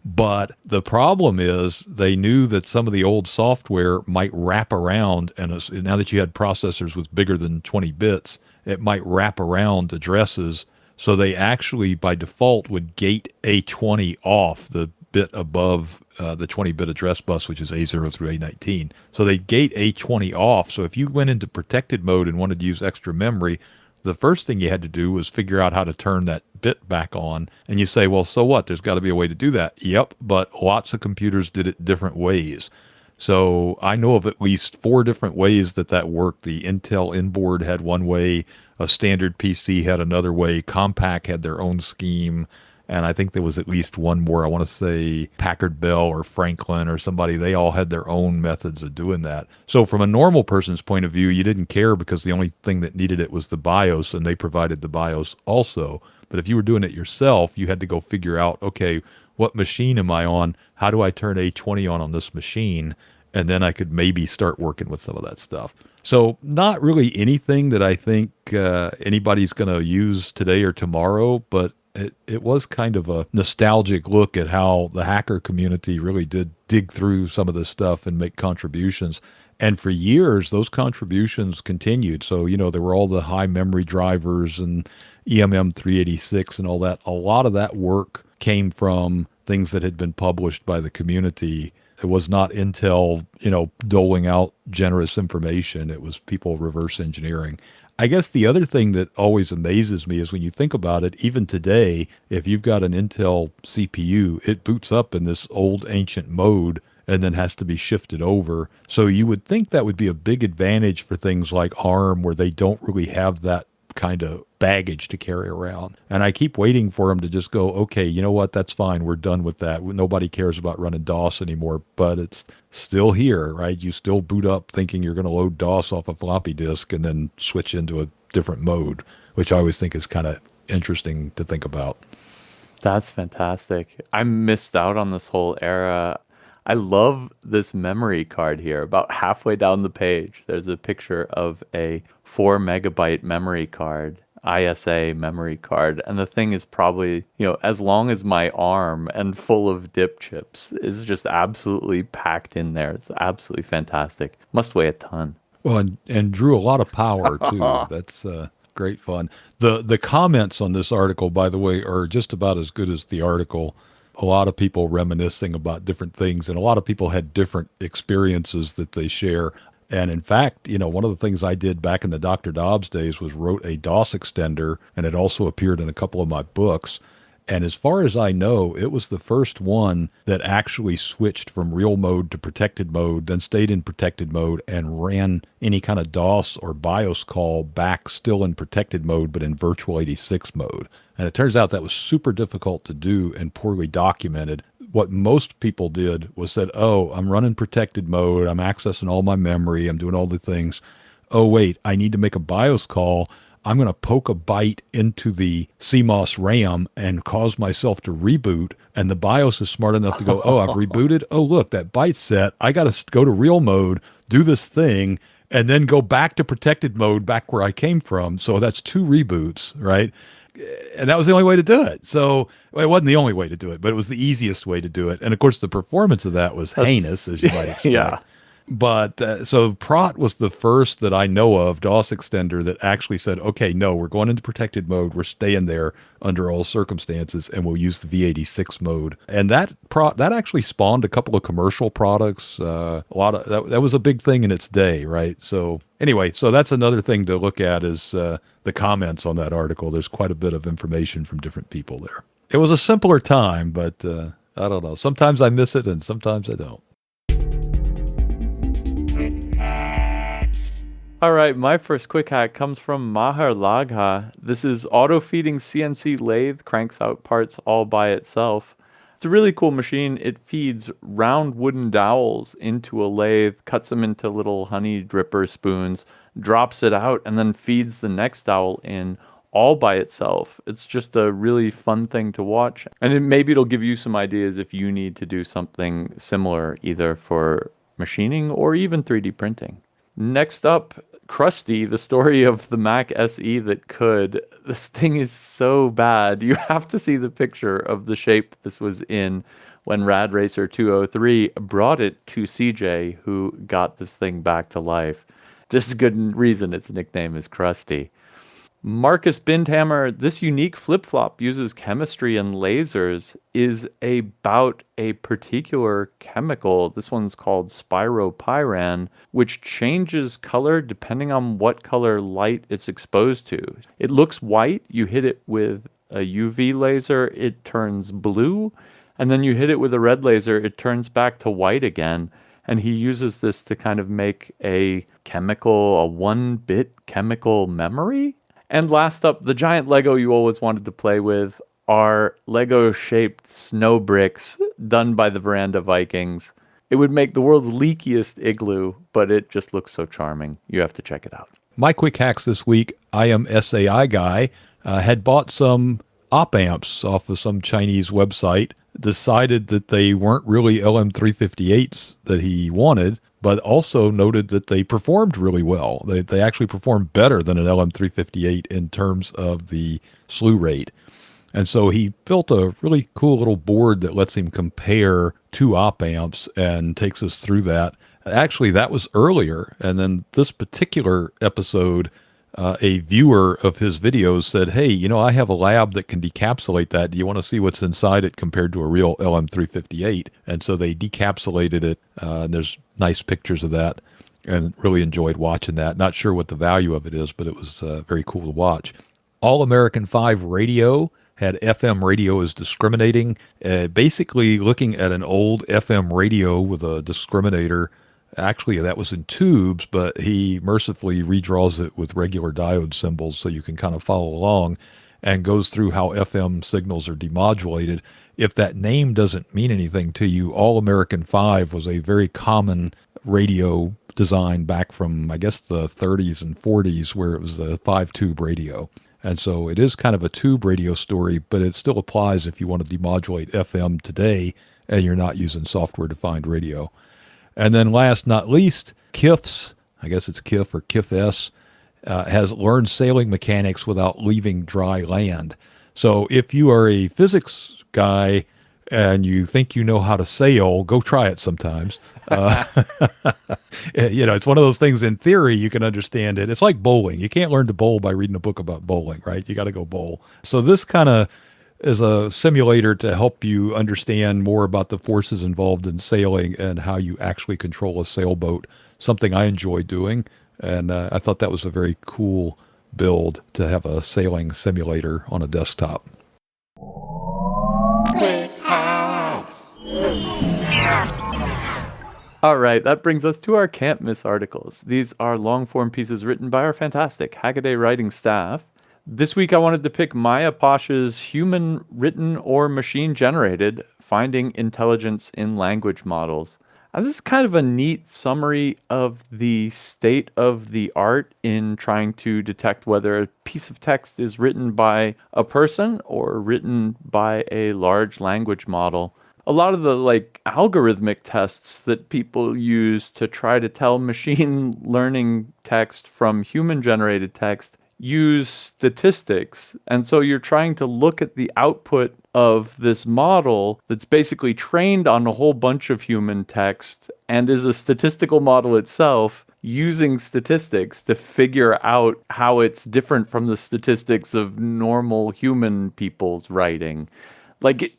But the problem is they knew that some of the old software might wrap around, and now that you had processors with bigger than 20 bits, it might wrap around addresses. So they actually, by default, would gate A20 off the bit above the 20-bit address bus, which is A0 through A19. So they gate A20 off. So if you went into protected mode and wanted to use extra memory, the first thing you had to do was figure out how to turn that bit back on. And you say, well, so what? There's got to be a way to do that. Yep, but lots of computers did it different ways. So I know of at least 4 different ways that worked. The Intel inboard had one way, a standard PC had another way, Compaq had their own scheme, and I think there was at least one more. I want to say Packard Bell or Franklin or somebody. They all had their own methods of doing that. So from a normal person's point of view, you didn't care because the only thing that needed it was the BIOS, and they provided the BIOS also. But if you were doing it yourself, you had to go figure out, okay, what machine am I on? How do I turn A20 on this machine? And then I could maybe start working with some of that stuff. So not really anything that I think anybody's going to use today or tomorrow, but it was kind of a nostalgic look at how the hacker community really did dig through some of this stuff and make contributions. And for years, those contributions continued. So, there were all the high memory drivers and EMM 386 and all that. A lot of that work came from things that had been published by the community. It was not Intel, doling out generous information. It was people reverse engineering. I guess the other thing that always amazes me is when you think about it, even today, if you've got an Intel CPU, it boots up in this old ancient mode and then has to be shifted over. So you would think that would be a big advantage for things like ARM, where they don't really have that kind of baggage to carry around. And I keep waiting for them to just go, okay, you know what, that's fine, we're done with that. Nobody cares about running DOS anymore, but it's still here, right? You still boot up thinking you're going to load DOS off a floppy disk and then switch into a different mode, which I always think is kind of interesting to think about. That's fantastic. I missed out on this whole era. I love this memory card here. About halfway down the page, there's a picture of a 4 MB memory card. ISA memory card, and the thing is probably, as long as my arm and full of dip chips, is just absolutely packed in there. It's absolutely fantastic. Must weigh a ton. Well, and drew a lot of power too. That's great fun. The comments on this article, by the way, are just about as good as the article. A lot of people reminiscing about different things, and a lot of people had different experiences that they share. And in fact, one of the things I did back in the Dr. Dobbs days was wrote a DOS extender, and it also appeared in a couple of my books. And as far as I know, it was the first one that actually switched from real mode to protected mode, then stayed in protected mode and ran any kind of DOS or BIOS call back still in protected mode, but in virtual 86 mode. And it turns out that was super difficult to do and poorly documented. What most people did was said, oh, I'm running protected mode. I'm accessing all my memory. I'm doing all the things. Oh, wait, I need to make a BIOS call. I'm going to poke a byte into the CMOS RAM and cause myself to reboot. And the BIOS is smart enough to go, oh, I've rebooted. Oh, look, that byte's set. I got to go to real mode, do this thing, and then go back to protected mode, back where I came from. So that's 2 reboots, right? And that was the only way to do it. So it wasn't the only way to do it, but it was the easiest way to do it. And of course, the performance of that was heinous, as you might expect. Yeah. But so Prot was the first that I know of, DOS extender, that actually said, okay, no, we're going into protected mode. We're staying there under all circumstances, and we'll use the V86 mode. And that actually spawned a couple of commercial products. A lot of that was a big thing in its day, right? So anyway, so that's another thing to look at is the comments on that article. There's quite a bit of information from different people there. It was a simpler time, but I don't know. Sometimes I miss it, and sometimes I don't. All right, my first quick hack comes from Maher Lagha. This is auto-feeding CNC lathe, cranks out parts all by itself. It's a really cool machine. It feeds round wooden dowels into a lathe, cuts them into little honey dripper spoons, drops it out, and then feeds the next dowel in all by itself. It's just a really fun thing to watch. And maybe it'll give you some ideas if you need to do something similar, either for machining or even 3D printing. Next up, Krusty, the story of the Mac SE that could. This thing is so bad. You have to see the picture of the shape this was in when Rad Racer 203 brought it to CJ, who got this thing back to life. This is good reason its nickname is Krusty. Marcus Bindhammer, this unique flip-flop uses chemistry and lasers, is about a particular chemical. This one's called spiropyran, which changes color depending on what color light it's exposed to. It looks white, you hit it with a UV laser, it turns blue, and then you hit it with a red laser, it turns back to white again. And he uses this to kind of make a 1-bit chemical memory. And last up, the giant Lego you always wanted to play with are Lego-shaped snow bricks done by the Veranda Vikings. It would make the world's leakiest igloo, but it just looks so charming. You have to check it out. My quick hacks this week, I am SAI guy, had bought some op amps off of some Chinese website, decided that they weren't really LM358s that he wanted, but also noted that they performed really well. They actually performed better than an LM358 in terms of the slew rate. And so he built a really cool little board that lets him compare 2 op amps and takes us through that. Actually, that was earlier. And then this particular episode, a viewer of his videos said, hey, I have a lab that can decapsulate that. Do you want to see what's inside it compared to a real LM358? And so they decapsulated it. And there's nice pictures of that, and really enjoyed watching that. Not sure what the value of it is, but it was very cool to watch. All American 5 radio had FM radio as discriminating, basically looking at an old FM radio with a discriminator. Actually, that was in tubes, but he mercifully redraws it with regular diode symbols so you can kind of follow along, and goes through how FM signals are demodulated. If that name doesn't mean anything to you, All American 5 was a very common radio design back from, I guess, the 30s and 40s, where it was a 5-tube radio. And so it is kind of a tube radio story, but it still applies if you want to demodulate FM today and you're not using software-defined radio. And then last, not least, KIFS, I guess it's KIF or KIF-S, has learned sailing mechanics without leaving dry land. So if you are a physics guy and you think you know how to sail, go try it sometimes. It's one of those things in theory you can understand it. It's like bowling. You can't learn to bowl by reading a book about bowling, right? You got to go bowl. So this kind of is a simulator to help you understand more about the forces involved in sailing and how you actually control a sailboat, something I enjoy doing. And I thought that was a very cool build to have a sailing simulator on a desktop. All right, that brings us to our can't miss articles. These are long form pieces written by our fantastic Hackaday writing staff. This week I wanted to pick Maya Posh's Human Written or Machine Generated Finding Intelligence in Language Models. And this is kind of a neat summary of the state of the art in trying to detect whether a piece of text is written by a person or written by a large language model. A lot of the algorithmic tests that people use to try to tell machine learning text from human generated text use statistics. And so you're trying to look at the output of this model that's basically trained on a whole bunch of human text and is a statistical model itself, using statistics to figure out how it's different from the statistics of normal human people's writing.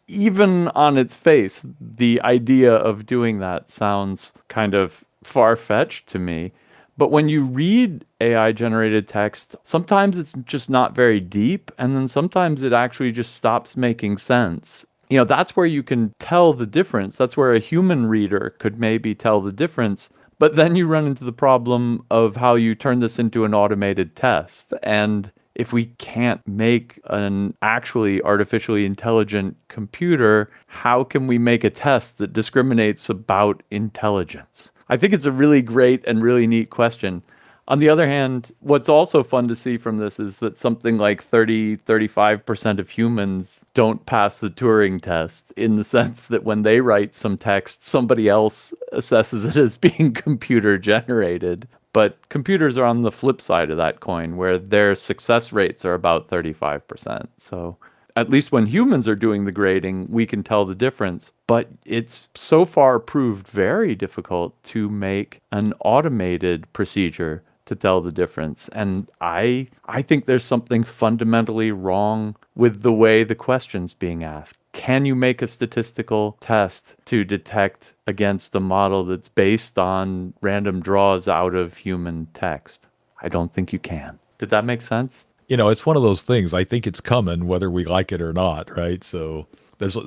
Even on its face, the idea of doing that sounds kind of far-fetched to me. But when you read AI-generated text, sometimes it's just not very deep, and then sometimes it actually just stops making sense. That's where you can tell the difference. That's where a human reader could maybe tell the difference. But then you run into the problem of how you turn this into an automated test. And if we can't make an actually artificially intelligent computer, how can we make a test that discriminates about intelligence? I think it's a really great and really neat question. On the other hand, what's also fun to see from this is that something like 35% of humans don't pass the Turing test, in the sense that when they write some text, somebody else assesses it as being computer generated. But computers are on the flip side of that coin, where their success rates are about 35%. So at least when humans are doing the grading, we can tell the difference. But it's so far proved very difficult to make an automated procedure to tell the difference. And I think there's something fundamentally wrong with the way the question's being asked. Can you make a statistical test to detect against a model that's based on random draws out of human text? I don't think you can. Did that make sense? It's one of those things. I think it's coming whether we like it or not, right? So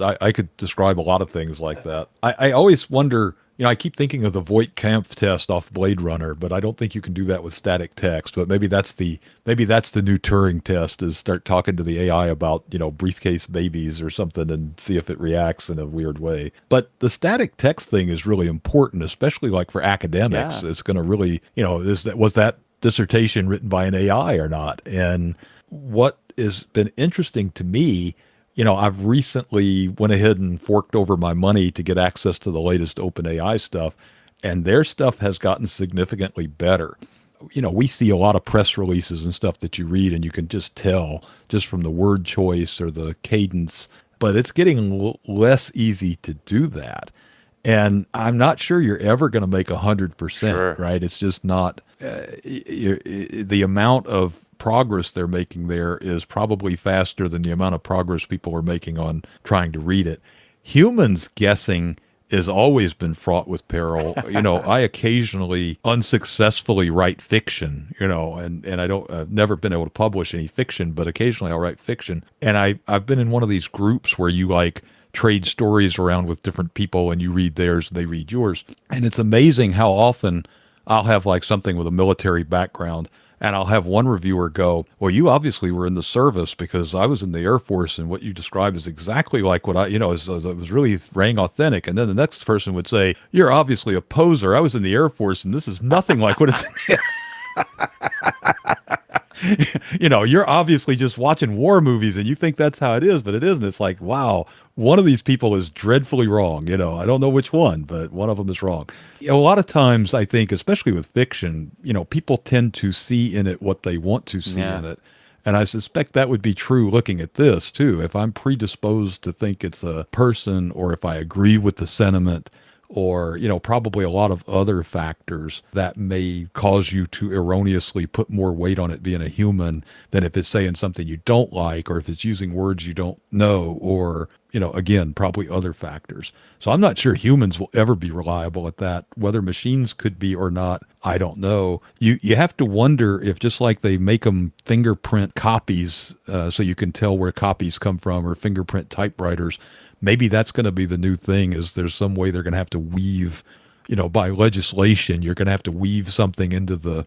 I could describe a lot of things like that. I always wonder, I keep thinking of the Voigt-Kampf test off Blade Runner, but I don't think you can do that with static text. But maybe that's the new Turing test, is start talking to the AI about, briefcase babies or something and see if it reacts in a weird way. But the static text thing is really important, especially for academics. Yeah. It's going to really, was that dissertation written by an AI or not? And what has been interesting to me, I've recently went ahead and forked over my money to get access to the latest OpenAI stuff, and their stuff has gotten significantly better. We see a lot of press releases and stuff that you read, and you can just tell just from the word choice or the cadence, but it's getting less easy to do that. And I'm not sure you're ever going to make 100%, sure. Right? It's just not, the amount of progress they're making there is probably faster than the amount of progress people are making on trying to read it. Humans guessing has always been fraught with peril. I occasionally unsuccessfully write fiction, and I've never been able to publish any fiction, but occasionally I'll write fiction. And I've been in one of these groups where you trade stories around with different people, and you read theirs, they read yours. And it's amazing how often I'll have something with a military background, and I'll have one reviewer go, well, you obviously were in the service, because I was in the Air Force, and what you described is exactly like what it was really rang authentic. And then the next person would say, you're obviously a poser. I was in the Air Force, and this is nothing like what it's You're obviously just watching war movies and you think that's how it is, but it isn't. It's like, wow, one of these people is dreadfully wrong. I don't know which one, but one of them is wrong. A lot of times, I think, especially with fiction, people tend to see in it what they want to see Yeah. in it. And I suspect that would be true looking at this, too. If I'm predisposed to think it's a person, or if I agree with the sentiment, or, probably a lot of other factors that may cause you to erroneously put more weight on it being a human than if it's saying something you don't like, or if it's using words you don't know, or, again, probably other factors. So I'm not sure humans will ever be reliable at that. Whether machines could be or not, I don't know. You have to wonder if, just like they make them fingerprint copies so you can tell where copies come from, or fingerprint typewriters, maybe that's going to be the new thing. Is there's some way they're going to have to weave, by legislation, you're going to have to weave something into the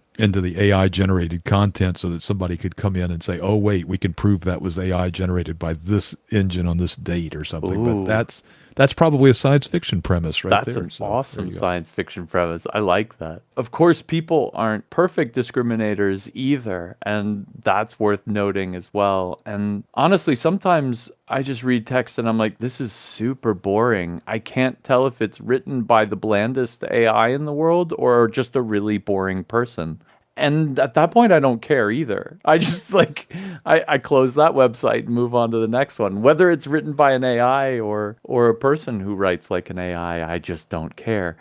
AI generated content so that somebody could come in and say, oh, wait, we can prove that was AI generated by this engine on this date or something. Ooh. But that's probably a science fiction premise right That's there. an So, awesome there you go. science fiction premise. I like that. Of course, people aren't perfect discriminators either, and that's worth noting as well. And honestly, sometimes I just read text and I'm like, this is super boring. I can't tell if it's written by the blandest AI in the world or just a really boring person. And at that point, I don't care either. I just I close that website and move on to the next one. Whether it's written by an AI or a person who writes like an AI, I just don't care.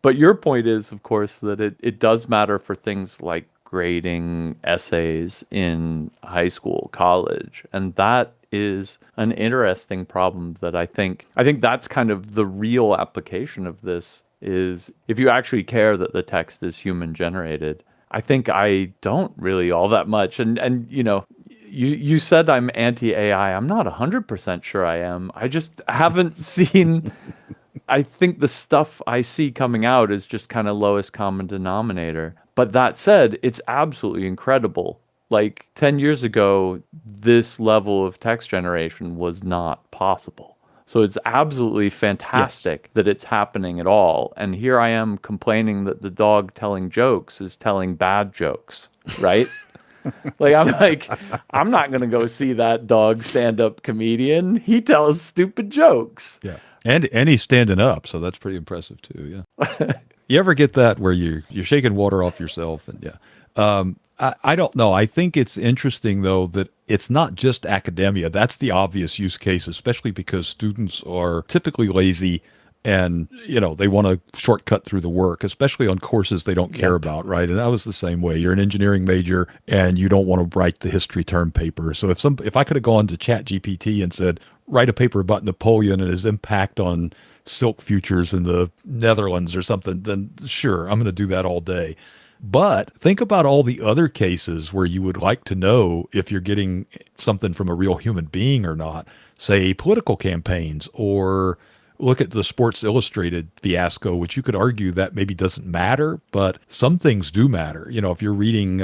But your point is, of course, that it does matter for things like grading essays in high school, college. And that is an interesting problem that I think that's kind of the real application of this is if you actually care that the text is human generated. I think I don't really all that much. And you said I'm anti-AI. I'm not 100% sure I am. I just haven't seen I think the stuff I see coming out is just kind of lowest common denominator. But that said, it's absolutely incredible. Like 10 years ago, this level of text generation was not possible. So it's absolutely fantastic that it's happening at all. And here I am complaining that the dog telling jokes is telling bad jokes, right? I'm not going to go see that dog stand-up comedian. He tells stupid jokes. Yeah. And he's standing up, so that's pretty impressive too. Yeah. You ever get that where you're shaking water off yourself? And yeah. I don't know. I think it's interesting, though, that it's not just academia. That's the obvious use case, especially because students are typically lazy and, they want to shortcut through the work, especially on courses they don't care about, right? And I was the same way. You're an engineering major and you don't want to write the history term paper. So if I could have gone to ChatGPT and said, write a paper about Napoleon and his impact on silk futures in the Netherlands or something, then sure, I'm going to do that all day. But think about all the other cases where you would like to know if you're getting something from a real human being or not, say political campaigns, or look at the Sports Illustrated fiasco, which you could argue that maybe doesn't matter, but some things do matter. If you're reading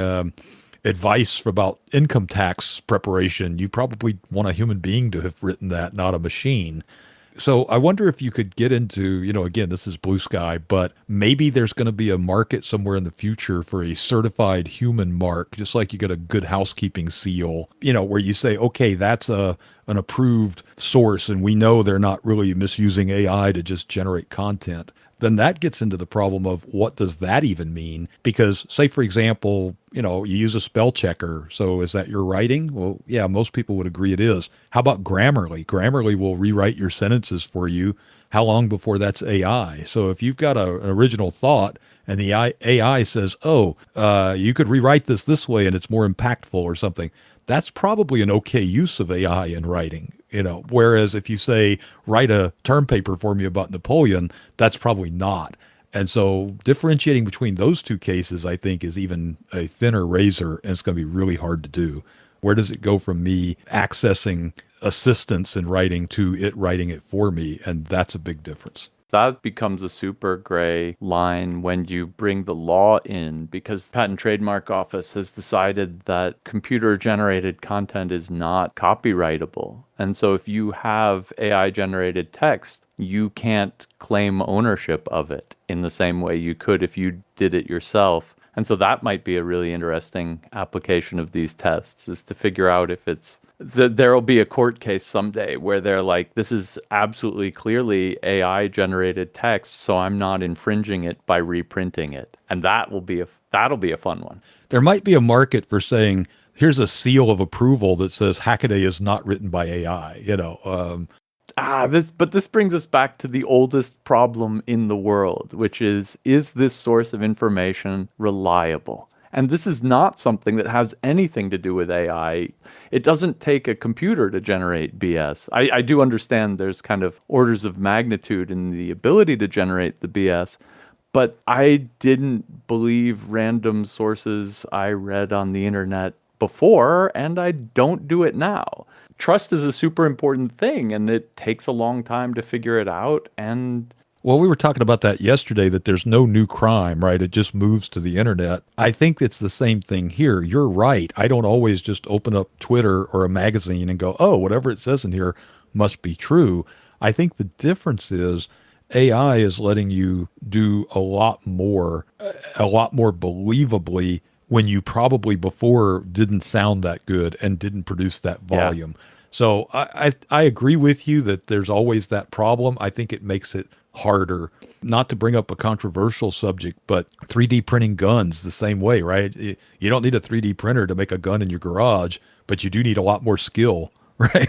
advice about income tax preparation, you probably want a human being to have written that, not a machine. So I wonder if you could get into, again, this is blue sky, but maybe there's going to be a market somewhere in the future for a certified human mark, just like you get a good housekeeping seal, where you say, okay, that's an approved source and we know they're not really misusing AI to just generate content. Then that gets into the problem of what does that even mean? Because say, for example, you use a spell checker. So is that your writing? Well, yeah, most people would agree it is. How about Grammarly? Grammarly will rewrite your sentences for you. How long before that's AI? So if you've got an original thought and the AI says, you could rewrite this way and it's more impactful or something, that's probably an okay use of AI in writing. Whereas if you say, write a term paper for me about Napoleon, that's probably not. And so differentiating between those two cases, I think, is even a thinner razor, and it's going to be really hard to do. Where does it go from me accessing assistance in writing to it writing it for me? And that's a big difference. That becomes a super gray line when you bring the law in because the Patent Trademark Office has decided that computer generated content is not copyrightable. And so if you have AI generated text, you can't claim ownership of it in the same way you could if you did it yourself. And so that might be a really interesting application of these tests, is to figure out if there'll be a court case someday where they're like, this is absolutely clearly AI generated text, so I'm not infringing it by reprinting it. And that'll be a fun one. There might be a market for saying, here's a seal of approval that says Hackaday is not written by AI, But this brings us back to the oldest problem in the world, which is this source of information reliable? And this is not something that has anything to do with AI. It doesn't take a computer to generate BS. I do understand there's kind of orders of magnitude in the ability to generate the BS, but I didn't believe random sources I read on the internet before, and I don't do it now. Trust is a super important thing, and it takes a long time to figure it out. And well, we were talking about that yesterday, that there's no new crime, right? It just moves to the internet. I think it's the same thing here. You're right. I don't always just open up Twitter or a magazine and go, oh, whatever it says in here must be true. I think the difference is AI is letting you do a lot more believably when you probably before didn't sound that good and didn't produce that volume. Yeah. So I agree with you that there's always that problem. I think it makes it harder. Not to bring up a controversial subject, but 3D printing guns the same way, right? You don't need a 3D printer to make a gun in your garage, but you do need a lot more skill, right?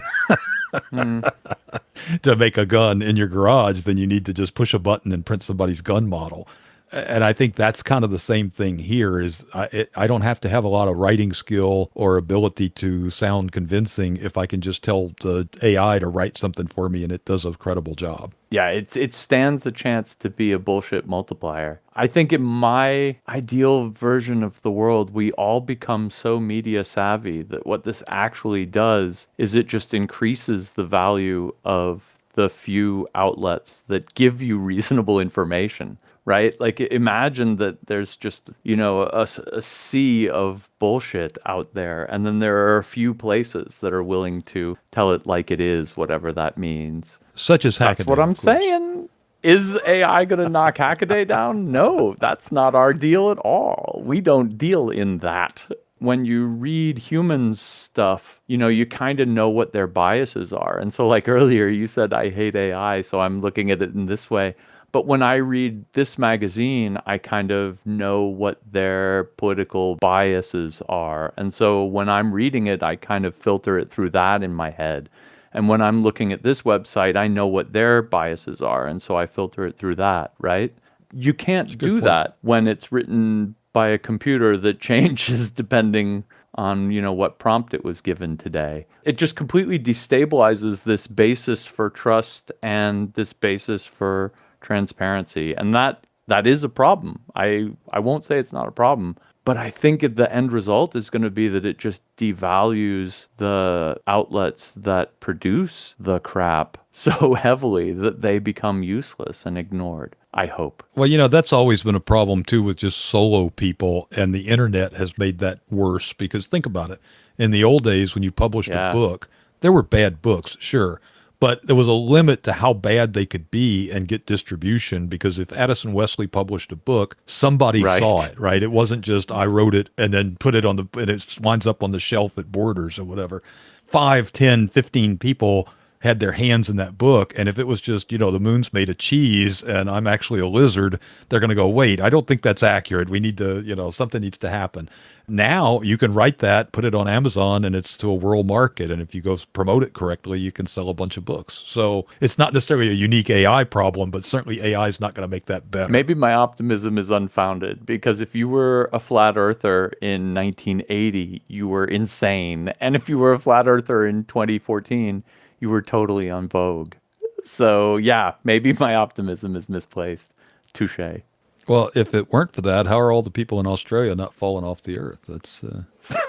To make a gun in your garage than you need to just push a button and print somebody's gun model. And I think that's kind of the same thing here. Is I don't have to have a lot of writing skill or ability to sound convincing if I can just tell the AI to write something for me and it does a credible job. Yeah, it stands a chance to be a bullshit multiplier. I think in my ideal version of the world, we all become so media savvy that what this actually does is it just increases the value of the few outlets that give you reasonable information. Right? Like, imagine that there's just, a sea of bullshit out there. And then there are a few places that are willing to tell it like it is, whatever that means. Such as Hackaday. That's what I'm saying. Is AI going to knock Hackaday down? No, that's not our deal at all. We don't deal in that. When you read humans stuff, you kind of know what their biases are. And so like earlier, you said, I hate AI, so I'm looking at it in this way. But when I read this magazine, I kind of know what their political biases are. And so when I'm reading it, I kind of filter it through that in my head. And when I'm looking at this website, I know what their biases are. And so I filter it through that, right? You can't do that when it's written by a computer that changes depending on, what prompt it was given today. It just completely destabilizes this basis for trust and this basis for transparency, and that is a problem. I won't say it's not a problem, but I think the end result is going to be that it just devalues the outlets that produce the crap so heavily that they become useless and ignored. I hope. Well, that's always been a problem too with just solo people, and the internet has made that worse because think about it. In the old days when you published a book, there were bad books, sure. But there was a limit to how bad they could be and get distribution, because if Addison Wesley published a book, somebody saw it, right? It wasn't just I wrote it and then put it and it winds up on the shelf at Borders or whatever. 5, 10, 15 people had their hands in that book. And if it was just, the moon's made of cheese and I'm actually a lizard, they're going to go, wait, I don't think that's accurate. We need to, something needs to happen. Now you can write that, put it on Amazon, and it's to a world market. And if you go promote it correctly, you can sell a bunch of books. So it's not necessarily a unique AI problem, but certainly AI is not going to make that better. Maybe my optimism is unfounded, because if you were a flat earther in 1980, you were insane. And if you were a flat earther in 2014, you were totally on vogue. So yeah, maybe my optimism is misplaced. Touche. Well, if it weren't for that, how are all the people in Australia not falling off the earth? That's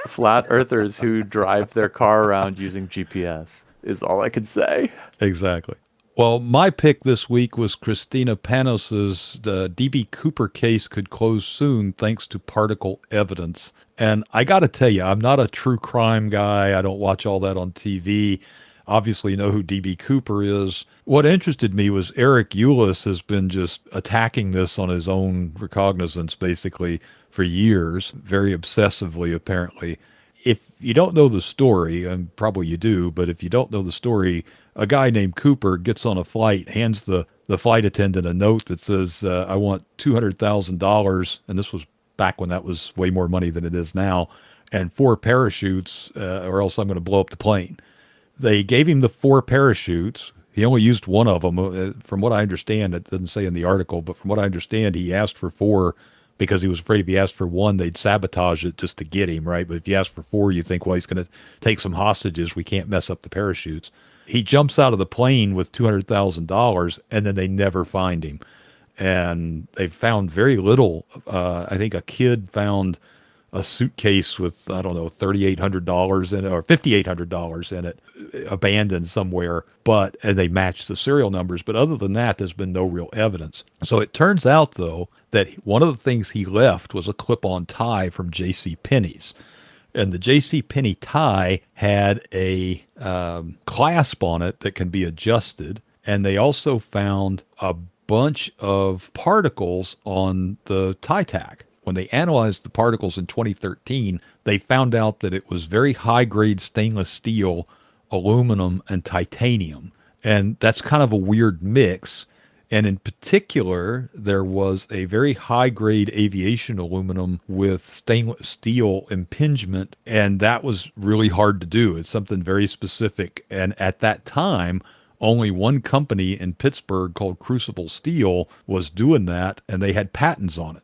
flat earthers who drive their car around using GPS is all I could say. Exactly. Well, my pick this week was Christina Panos's D.B. Cooper case could close soon thanks to particle evidence. And I got to tell you, I'm not a true crime guy. I don't watch all that on TV. Obviously know who D.B. Cooper is. What interested me was Eric Eulis has been just attacking this on his own recognizance, basically, for years, very obsessively, apparently. If you don't know the story, and probably you do, but if you don't know the story, a guy named Cooper gets on a flight, hands the flight attendant a note that says, I want $200,000. And this was back when that was way more money than it is now, and 4 parachutes, or else I'm going to blow up the plane. They gave him the 4 parachutes. He only used one of them. From what I understand, it doesn't say in the article, but from what I understand, he asked for 4 because he was afraid if he asked for 1, they'd sabotage it just to get him, right? But if you ask for 4, you think, well, he's going to take some hostages. We can't mess up the parachutes. He jumps out of the plane with $200,000, and then they never find him. And they found very little. I think a kid found a suitcase with, I don't know, $3,800 in it or $5,800 in it, abandoned somewhere, and they matched the serial numbers. But other than that, there's been no real evidence. So it turns out, though, that one of the things he left was a clip-on tie from J.C. Penney's. And the J.C. Penney tie had a clasp on it that can be adjusted. And they also found a bunch of particles on the tie tack. When they analyzed the particles in 2013, they found out that it was very high-grade stainless steel, aluminum, and titanium. And that's kind of a weird mix. And in particular, there was a very high-grade aviation aluminum with stainless steel impingement, and that was really hard to do. It's something very specific. And at that time, only one company in Pittsburgh called Crucible Steel was doing that, and they had patents on it.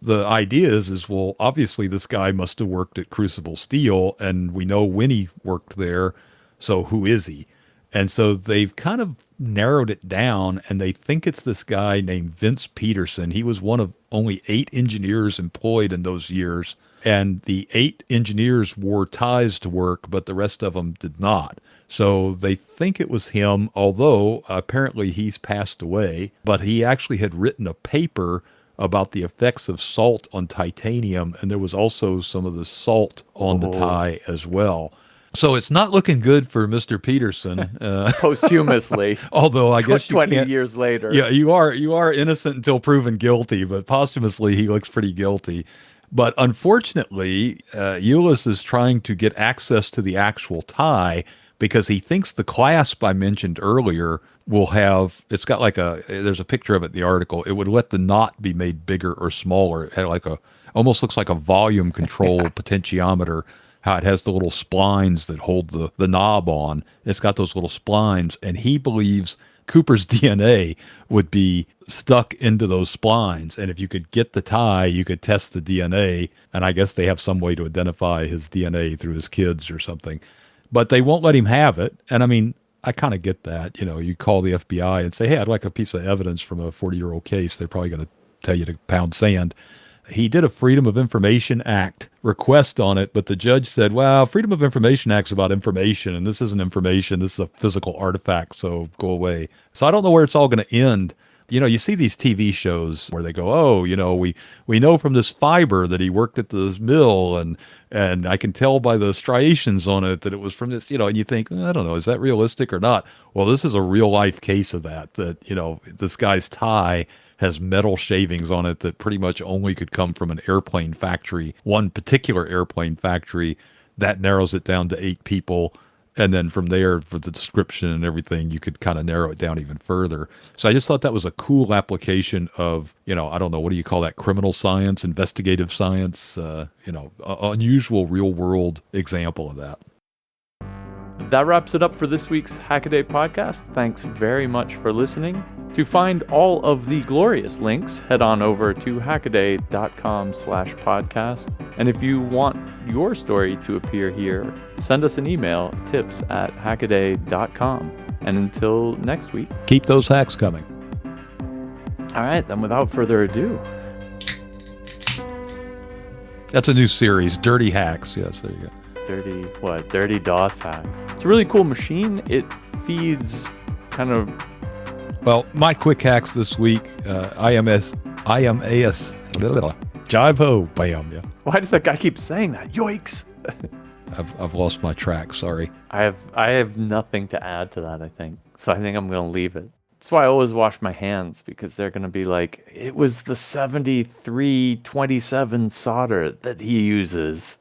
The idea is, well, obviously this guy must have worked at Crucible Steel, and we know when he worked there, so who is he? And so they've kind of narrowed it down, and they think it's this guy named Vince Peterson. He was one of only 8 engineers employed in those years, and the 8 engineers wore ties to work, but the rest of them did not. So they think it was him, although apparently he's passed away, but he actually had written a paper about the effects of salt on titanium, and there was also some of the salt on the tie as well. So it's not looking good for Mr. Peterson. Posthumously. Although I guess 20 years later. Yeah, you are innocent until proven guilty, but posthumously he looks pretty guilty. But unfortunately, Euless is trying to get access to the actual tie because he thinks the clasp I mentioned earlier will have, it's got like there's a picture of it in the article. It would let the knot be made bigger or smaller. It had almost looks like a volume control potentiometer, how it has the little splines that hold the knob on. It's got those little splines, and he believes Cooper's DNA would be stuck into those splines. And if you could get the tie, you could test the DNA, and I guess they have some way to identify his DNA through his kids or something. But they won't let him have it. And I mean, I kind of get that. You know, you call the FBI and say, hey, I'd like a piece of evidence from a 40-year-old case. They're probably going to tell you to pound sand. He did a Freedom of Information Act request on it, but the judge said, well, Freedom of Information Act's about information, and this isn't information. This is a physical artifact, so go away. So I don't know where it's all going to end. You know, you see these TV shows where they go, oh, you know, we know from this fiber that he worked at this mill, and I can tell by the striations on it that it was from this, you know, and you think, I don't know, is that realistic or not? Well, this is a real life case of that, you know, this guy's tie has metal shavings on it that pretty much only could come from an airplane factory, one particular airplane factory. That narrows it down to 8 people. And then from there, for the description and everything, you could kind of narrow it down even further. So I just thought that was a cool application of, you know, I don't know, what do you call that? Criminal science, investigative science, you know, unusual real world example of that. That wraps it up for this week's Hackaday podcast. Thanks very much for listening. To find all of the glorious links, head on over to hackaday.com/podcast. And if you want your story to appear here, send us an email, tips@hackaday.com. And until next week, keep those hacks coming. All right, then without further ado. That's a new series, Dirty Hacks. Yes, there you go. Dirty DOS hacks. It's a really cool machine. It feeds kind of... Well, my quick hacks this week, IMAS, Jive-Ho, bam, yeah. Why does that guy keep saying that? Yoicks! I've lost my track, sorry. I have nothing to add to that, I think. So I think I'm going to leave it. That's why I always wash my hands, because they're going to be like, it was the 7327 solder that he uses.